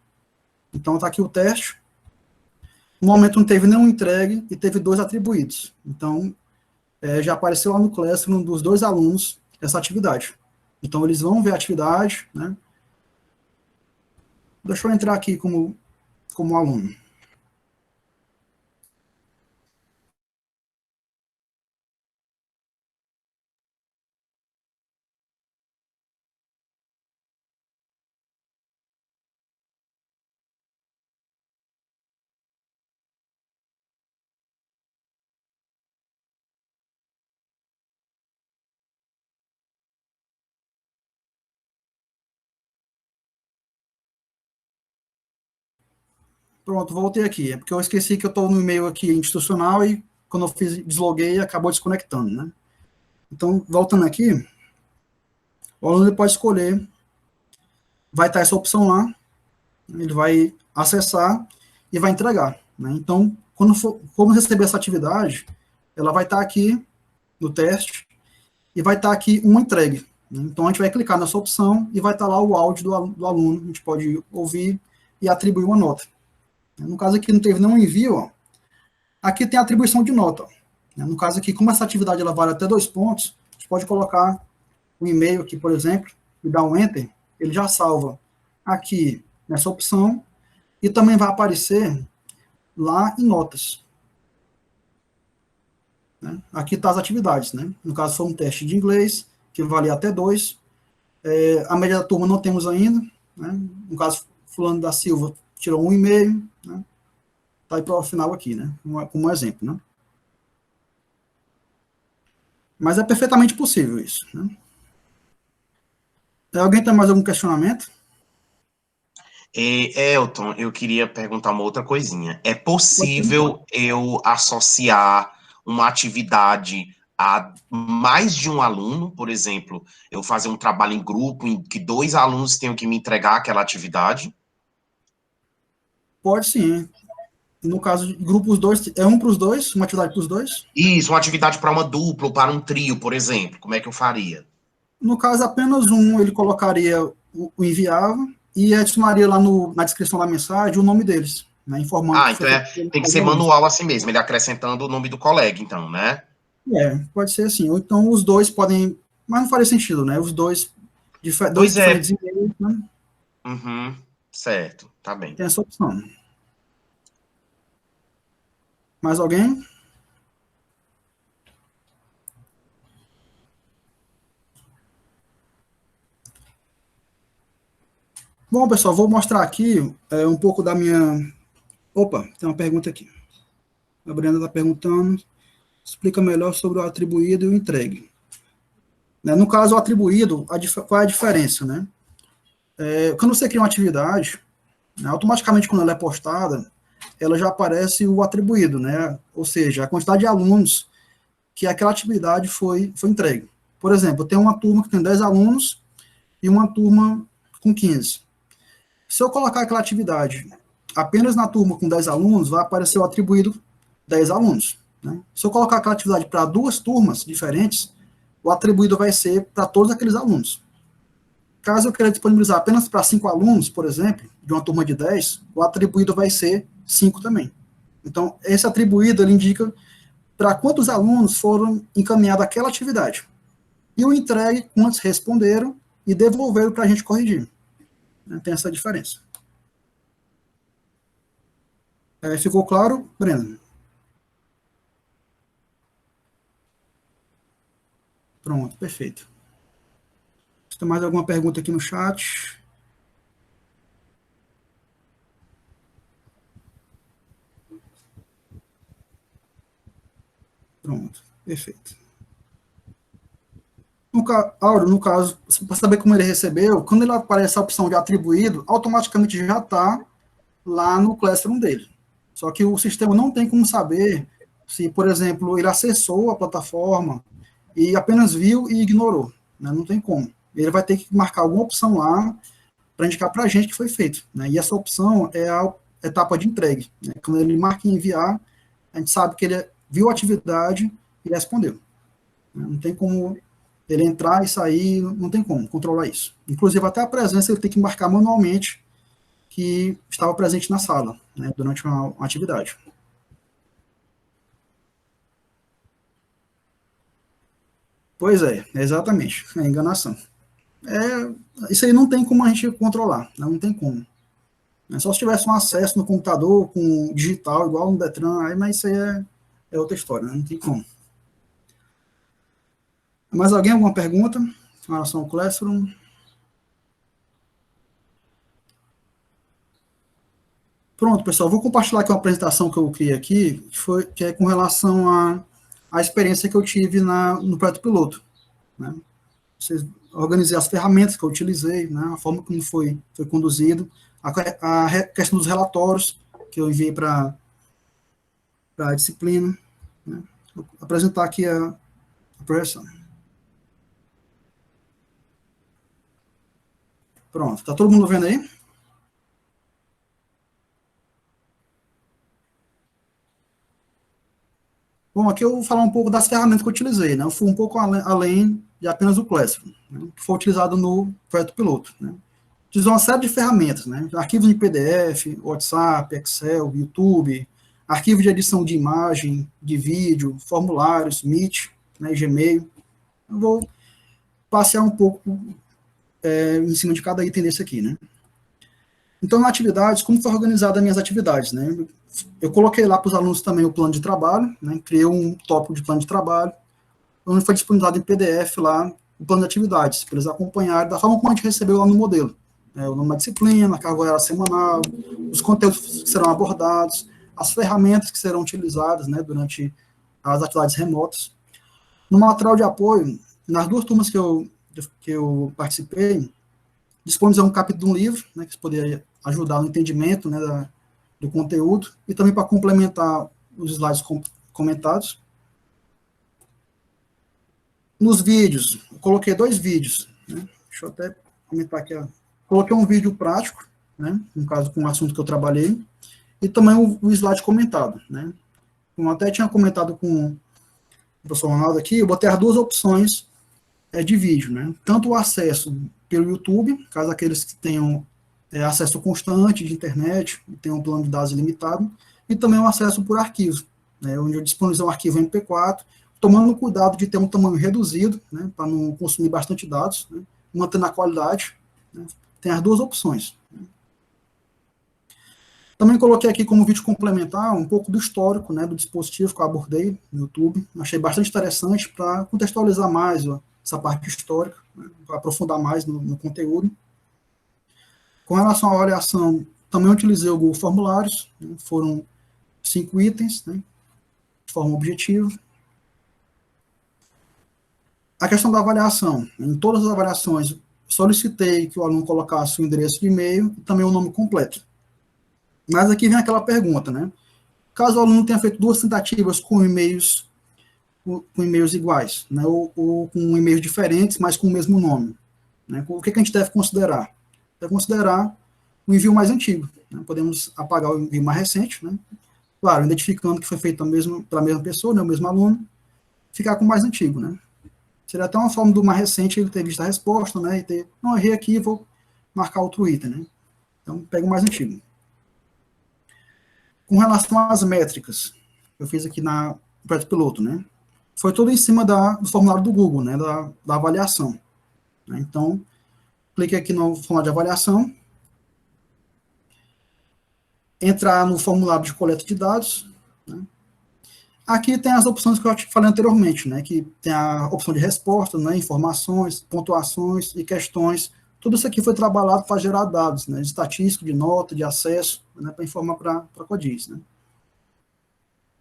Então, está aqui o teste. No momento não teve nenhum entregue e teve 2 atribuídos. Então, já apareceu lá no Classroom dos 2 alunos essa atividade. Então, eles vão ver a atividade. Né? Deixa eu entrar aqui como aluno. Pronto, voltei aqui. É porque eu esqueci que eu estou no e-mail aqui institucional e quando eu desloguei, acabou desconectando, né? Então, voltando aqui, o aluno pode escolher, vai estar essa opção lá, ele vai acessar e vai entregar, né? Então, quando receber essa atividade, ela vai estar aqui no teste e vai estar aqui uma entregue. Né? Então, a gente vai clicar nessa opção e vai estar lá o áudio do aluno, a gente pode ouvir e atribuir uma nota. No caso aqui não teve nenhum envio, ó. Aqui tem a atribuição de nota. No caso aqui, como essa atividade ela vale até 2 pontos, a gente pode colocar um e-mail aqui, por exemplo, e dar um Enter, ele já salva aqui nessa opção e também vai aparecer lá em notas. Né? Aqui está as atividades. Né? No caso, foi um teste de inglês, que vale até 2. A média da turma não temos ainda. Né? No caso, fulano da Silva tirou 1,5, né? Tá aí para o final aqui, né? Como exemplo, né? Mas é perfeitamente possível isso, né? Alguém tem mais algum questionamento? Elton, eu queria perguntar uma outra coisinha. É possível eu associar uma atividade a mais de um aluno, por exemplo, eu fazer um trabalho em grupo em que 2 alunos tenham que me entregar aquela atividade? Pode sim. No caso de grupos 2, é um para os 2? Uma atividade para os 2? Isso, uma atividade para uma dupla ou para um trio, por exemplo. Como é que eu faria? No caso, apenas um, ele colocaria o enviava e adicionaria lá na descrição da mensagem o nome deles, né, informando então tem que ser manual assim mesmo, ele acrescentando o nome do colega, então, né? Pode ser assim. Ou então os 2 podem... Mas não faria sentido, né? Os 2 diferentes e-mails, né? Uhum, certo, tá bem. Tem essa opção. Mais alguém? Bom, pessoal, vou mostrar aqui um pouco da minha... Opa, tem uma pergunta aqui. A Brenda está perguntando, explica melhor sobre o atribuído e o entregue. No caso, o atribuído, qual é a diferença, né? Quando você cria uma atividade, né, automaticamente quando ela é postada, ela já aparece o atribuído, né? Ou seja, a quantidade de alunos que aquela atividade foi entregue. Por exemplo, eu tenho uma turma que tem 10 alunos e uma turma com 15. Se eu colocar aquela atividade apenas na turma com 10 alunos, vai aparecer o atribuído 10 alunos. Né? Se eu colocar aquela atividade para 2 turmas diferentes, o atribuído vai ser para todos aqueles alunos. Caso eu queira disponibilizar apenas para 5 alunos, por exemplo, de uma turma de 10, o atribuído vai ser 5 também. Então, esse atribuído ele indica para quantos alunos foram encaminhados aquela atividade. E o entregue, quantos responderam e devolveram para a gente corrigir. Tem essa diferença. Ficou claro, Breno? Pronto, perfeito. Tem mais alguma pergunta aqui no chat? Pronto, perfeito. Áureo, no caso, para saber como ele recebeu, quando ele aparece a opção de atribuído, automaticamente já está lá no Classroom dele. Só que o sistema não tem como saber se, por exemplo, ele acessou a plataforma e apenas viu e ignorou. Né? Não tem como. Ele vai ter que marcar alguma opção lá para indicar para a gente que foi feito. Né? E essa opção é a etapa de entregue. Né? Quando ele marca em enviar, a gente sabe que ele viu a atividade e respondeu. Né? Não tem como ele entrar e sair, não tem como controlar isso. Inclusive, até a presença ele tem que marcar manualmente que estava presente na sala, né, durante uma atividade. Pois é, exatamente, é enganação. Isso aí não tem como a gente controlar, né, não tem como. É só se tivesse um acesso no computador com digital, igual no Detran, aí, mas isso aí é outra história, né, não tem como. Mais alguém, alguma pergunta em relação ao Classroom? Pronto, pessoal, vou compartilhar aqui uma apresentação que eu criei aqui, que é com relação à experiência que eu tive no projeto piloto. Né? Organizei as ferramentas que eu utilizei, né? A forma como foi conduzido, a questão dos relatórios que eu enviei para a disciplina. Né? Vou apresentar aqui a projeção. Pronto, está todo mundo vendo aí? Bom, aqui eu vou falar um pouco das ferramentas que eu utilizei, né? Eu fui um pouco além de apenas o Classroom, né? Que foi utilizado no projeto piloto, né? Utilizou uma série de ferramentas, né? Arquivos em PDF, WhatsApp, Excel, YouTube, arquivo de edição de imagem, de vídeo, formulários, Meet, né, Gmail. Eu vou passear um pouco em cima de cada item desse aqui, né? Então, na atividades, como foi organizada as minhas atividades, né? Eu coloquei lá para os alunos também o plano de trabalho, né? Criei um tópico de plano de trabalho, onde foi disponibilizado em PDF lá o plano de atividades, para eles acompanharem da forma como a gente recebeu lá no modelo. O nome da disciplina, a carga horária semanal, os conteúdos que serão abordados, as ferramentas que serão utilizadas, né, durante as atividades remotas. No material de apoio, nas 2 turmas que eu participei, disponibilizar um capítulo de um livro, né, que poderia ajudar no entendimento, né, do conteúdo, e também para complementar os slides comentados. Nos vídeos, eu coloquei 2 vídeos, né, deixa eu até comentar aqui, coloquei um vídeo prático, né, no caso com o assunto que eu trabalhei, e também o slide comentado, né. Como eu até tinha comentado com o professor Ronaldo aqui, eu botei as 2 opções de vídeo, né, tanto o acesso pelo YouTube, caso aqueles que tenham acesso constante de internet, tenham um plano de dados ilimitado, e também o acesso por arquivo, né, onde eu disponibilizo um arquivo MP4, tomando cuidado de ter um tamanho reduzido, né, para não consumir bastante dados, né, mantendo a qualidade, né, tem as 2 opções. Também coloquei aqui como vídeo complementar um pouco do histórico, né, do dispositivo que eu abordei no YouTube, achei bastante interessante para contextualizar mais essa parte histórica, né, para aprofundar mais no conteúdo. Com relação à avaliação, também utilizei o Google Formulários, né, foram 5 itens, né, de forma objetiva. A questão da avaliação, em todas as avaliações, solicitei que o aluno colocasse o endereço de e-mail e também o nome completo. Mas aqui vem aquela pergunta, né? Caso o aluno tenha feito 2 tentativas com e-mails iguais, né, ou com e-mails diferentes, mas com o mesmo nome, né, o que a gente deve considerar? Deve considerar o envio mais antigo, né? Podemos apagar o envio mais recente, né? Claro, identificando que foi feito pela mesma pessoa, né, o mesmo aluno, ficar com o mais antigo, né? Seria até uma forma do mais recente ele ter visto a resposta, né, e ter, não, errei aqui, vou marcar outro item, né? Então, pega o mais antigo. Com relação às métricas, eu fiz aqui no projeto piloto, né? Foi tudo em cima do formulário do Google, né, da avaliação. Né? Então, cliquei aqui no formulário de avaliação. entrar no formulário de coleta de dados, né? Aqui tem as opções que eu te falei anteriormente, né, que tem a opção de resposta, né, informações, pontuações e questões. Tudo isso aqui foi trabalhado para gerar dados, né, de estatística, de nota, de acesso, né, para informar para a Codis, né.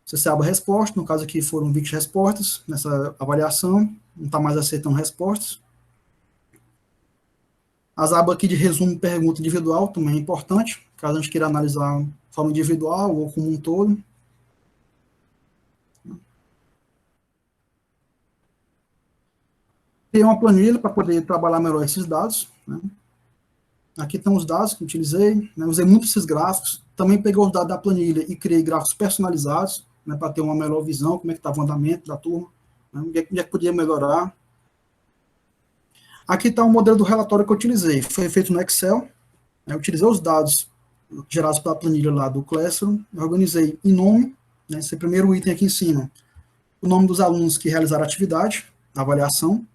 Você abre a resposta, no caso aqui foram 20 respostas nessa avaliação, não está mais aceitando respostas. As abas aqui de resumo, pergunta individual também é importante, caso a gente queira analisar de forma individual ou como um todo. Criei uma planilha para poder trabalhar melhor esses dados, né. Aqui estão os dados que eu utilizei, né, usei muito esses gráficos, também peguei os dados da planilha e criei gráficos personalizados, né, para ter uma melhor visão, como é que estava o andamento da turma, né, onde é que podia melhorar. Aqui está o modelo do relatório que eu utilizei, foi feito no Excel, né, eu utilizei os dados gerados pela planilha lá do Classroom, eu organizei em nome, né, esse primeiro item aqui em cima, o nome dos alunos que realizaram a atividade, a avaliação,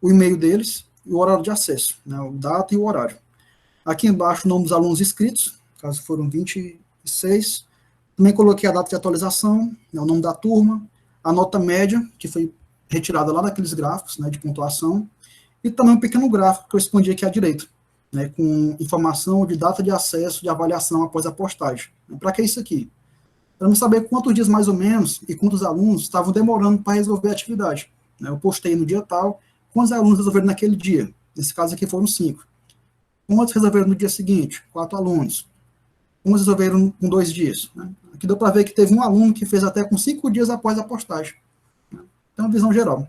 o e-mail deles e o horário de acesso, né, o data e o horário. Aqui embaixo o nome dos alunos inscritos, caso foram 26, também coloquei a data de atualização, né, o nome da turma, a nota média, que foi retirada lá daqueles gráficos, né, de pontuação, e também um pequeno gráfico que eu escondi aqui à direita, né, com informação de data de acesso de avaliação após a postagem. Para que isso aqui? Para eu saber quantos dias mais ou menos e quantos alunos estavam demorando para resolver a atividade, né. Eu postei no dia tal, quantos alunos resolveram naquele dia? Nesse caso aqui foram 5. Quantos resolveram no dia seguinte? 4 alunos. Quantos resolveram com 2 dias? Né? Aqui deu para ver que teve um aluno que fez até com 5 dias após a postagem. Né? Então, visão geral.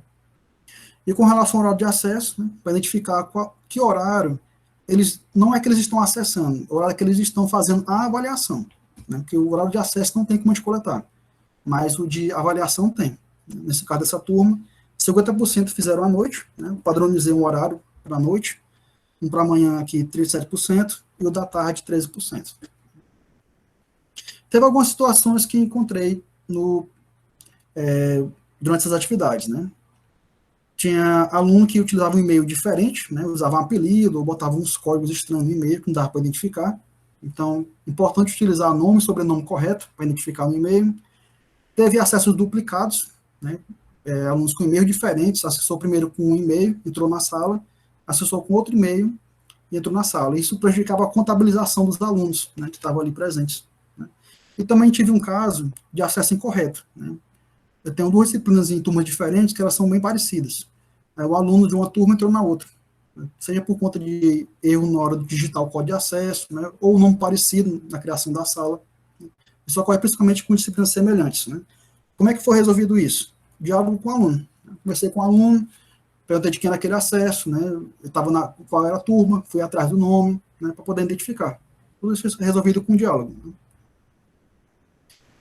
E com relação ao horário de acesso, né, para identificar que horário, não é que eles estão acessando, o horário que eles estão fazendo a avaliação. Né? Porque o horário de acesso não tem como a gente coletar, mas o de avaliação tem. Nesse caso dessa turma, 50% fizeram à noite, né? Eu padronizei um horário para a noite, um para amanhã aqui 37%, e o da tarde 13%. Teve algumas situações que encontrei durante essas atividades, né? Tinha aluno que utilizava um e-mail diferente, né? Usava um apelido, ou botava uns códigos estranhos no e-mail que não dava para identificar. Então, importante utilizar nome e sobrenome correto para identificar no e-mail. Teve acessos duplicados, né? Alunos com e-mails diferentes, acessou primeiro com um e-mail, entrou na sala, acessou com outro e-mail e entrou na sala. Isso prejudicava a contabilização dos alunos, né, que estavam ali presentes. Né. E também tive um caso de acesso incorreto. Né. Eu tenho 2 disciplinas em turmas diferentes que elas são bem parecidas. O aluno de uma turma entrou na outra, né, seja por conta de erro na hora de digitar o código de acesso, né, ou nome parecido na criação da sala. Isso ocorre principalmente com disciplinas semelhantes. Né. Como é que foi resolvido isso? Diálogo com o aluno. Conversei com o aluno, perguntei de quem era aquele acesso, né? Eu estava qual era a turma, fui atrás do nome, né, para poder identificar. Tudo isso foi resolvido com diálogo. Né?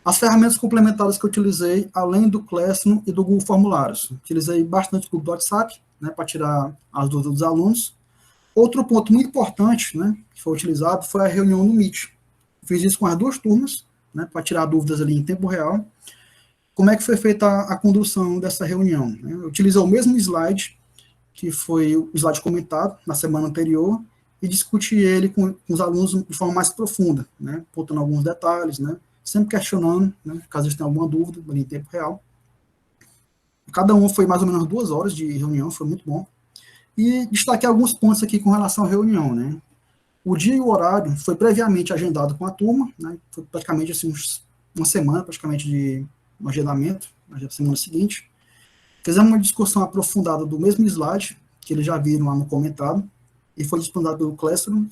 As ferramentas complementares que eu utilizei, além do Classroom e do Google Formulários. Utilizei bastante o Google do WhatsApp, né, para tirar as dúvidas dos alunos. Outro ponto muito importante, né, que foi utilizado foi a reunião no Meet. Fiz isso com as 2 turmas, né, para tirar dúvidas ali em tempo real. Como é que foi feita a condução dessa reunião? Né? Eu utilizei o mesmo slide, que foi o slide comentado na semana anterior, e discuti ele com os alunos de forma mais profunda, né? Apontando alguns detalhes, né? Sempre questionando, né? Caso eles tenham alguma dúvida ali em tempo real. Cada um foi mais ou menos 2 horas de reunião, foi muito bom. E destaquei alguns pontos aqui com relação à reunião. Né? O dia e o horário foi previamente agendado com a turma, né? Foi praticamente assim, uma semana praticamente de um agendamento, na semana seguinte. Fizemos uma discussão aprofundada do mesmo slide, que eles já viram lá no comentário, e foi disponibilizado pelo Classroom.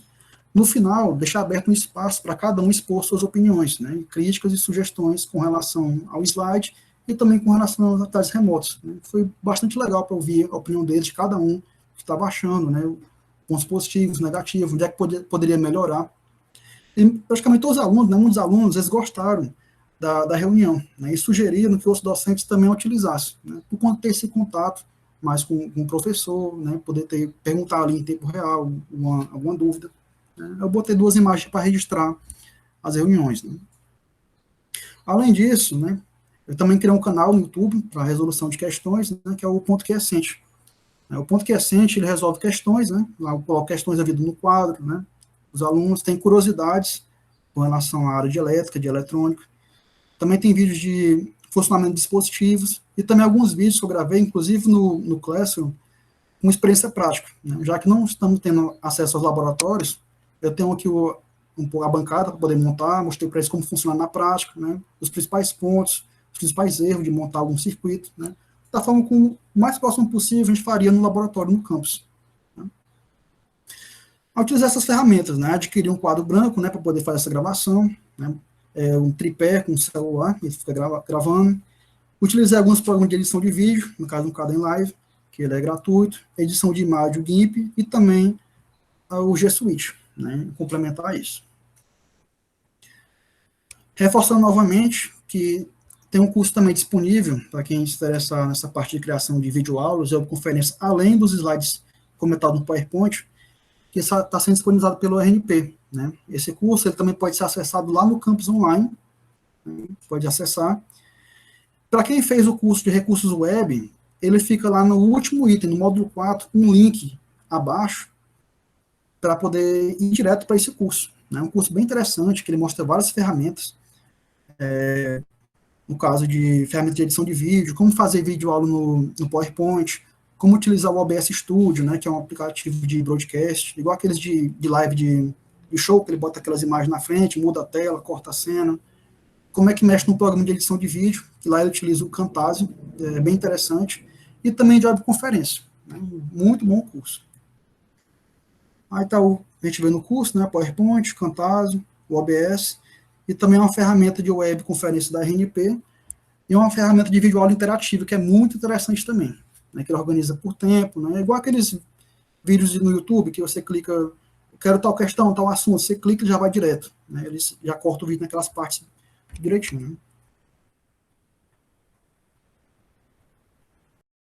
No final, deixar aberto um espaço para cada um expor suas opiniões, né, críticas e sugestões com relação ao slide e também com relação aos atividades remotos. Né. Foi bastante legal para ouvir a opinião deles, de cada um que estava achando, né, pontos positivos, negativos, onde é que poderia melhorar. E praticamente todos os alunos, né, muitos alunos, eles gostaram da reunião, né, e sugeriram que os docentes também utilizassem, né, por conta de ter esse contato mais com o professor, né, poder perguntar ali em tempo real alguma dúvida. Né. Eu botei 2 imagens para registrar as reuniões. Né. Além disso, né, eu também criei um canal no YouTube para resolução de questões, né, que é o Ponto Quiescente. O Ponto Quiescente, ele resolve questões, né, lá eu coloco questões da vida no quadro, né, os alunos têm curiosidades com relação à área de elétrica, de eletrônica. Também tem vídeos de funcionamento de dispositivos e também alguns vídeos que eu gravei, inclusive no Classroom, com experiência prática, né? Já que não estamos tendo acesso aos laboratórios, eu tenho aqui a bancada para poder montar, mostrei para eles como funciona na prática, né? Os principais pontos, os principais erros de montar algum circuito, né? Da forma como o mais próximo possível a gente faria no laboratório, no campus. Né? Ao utilizar essas ferramentas, né? Adquirir um quadro branco, né, para poder fazer essa gravação, né? Um tripé com celular, ele fica gravando. Utilizei alguns programas de edição de vídeo, no caso do Kdenlive, que ele é gratuito, edição de imagem, o GIMP, e também o G Suite, né, complementar isso. Reforçando novamente que tem um curso também disponível para quem se interessar nessa parte de criação de videoaulas, webconferência, além dos slides comentados no PowerPoint, que está sendo disponibilizado pelo RNP. Né? Esse curso ele também pode ser acessado lá no campus online, né? Pode acessar. Para quem fez o curso de recursos web, ele fica lá no último item, no módulo 4, um link abaixo, para poder ir direto para esse curso. É né? Um curso bem interessante, que ele mostra várias ferramentas, no caso de ferramentas de edição de vídeo, como fazer vídeo aula no PowerPoint, como utilizar o OBS Studio, né, que é um aplicativo de broadcast, igual aqueles de live de show, que ele bota aquelas imagens na frente, muda a tela, corta a cena, como é que mexe no programa de edição de vídeo, que lá ele utiliza o Camtasia, é bem interessante, e também de webconferência, né, muito bom curso. Aí tá a gente vê no curso, né, PowerPoint, Camtasia, o OBS, e também uma ferramenta de webconferência da RNP, e uma ferramenta de videoaula interativa, que é muito interessante também, né, que ele organiza por tempo, né, igual aqueles vídeos no YouTube, que você clica, quero tal questão, tal assunto, você clica e já vai direto, né, ele já corta o vídeo naquelas partes direitinho, né.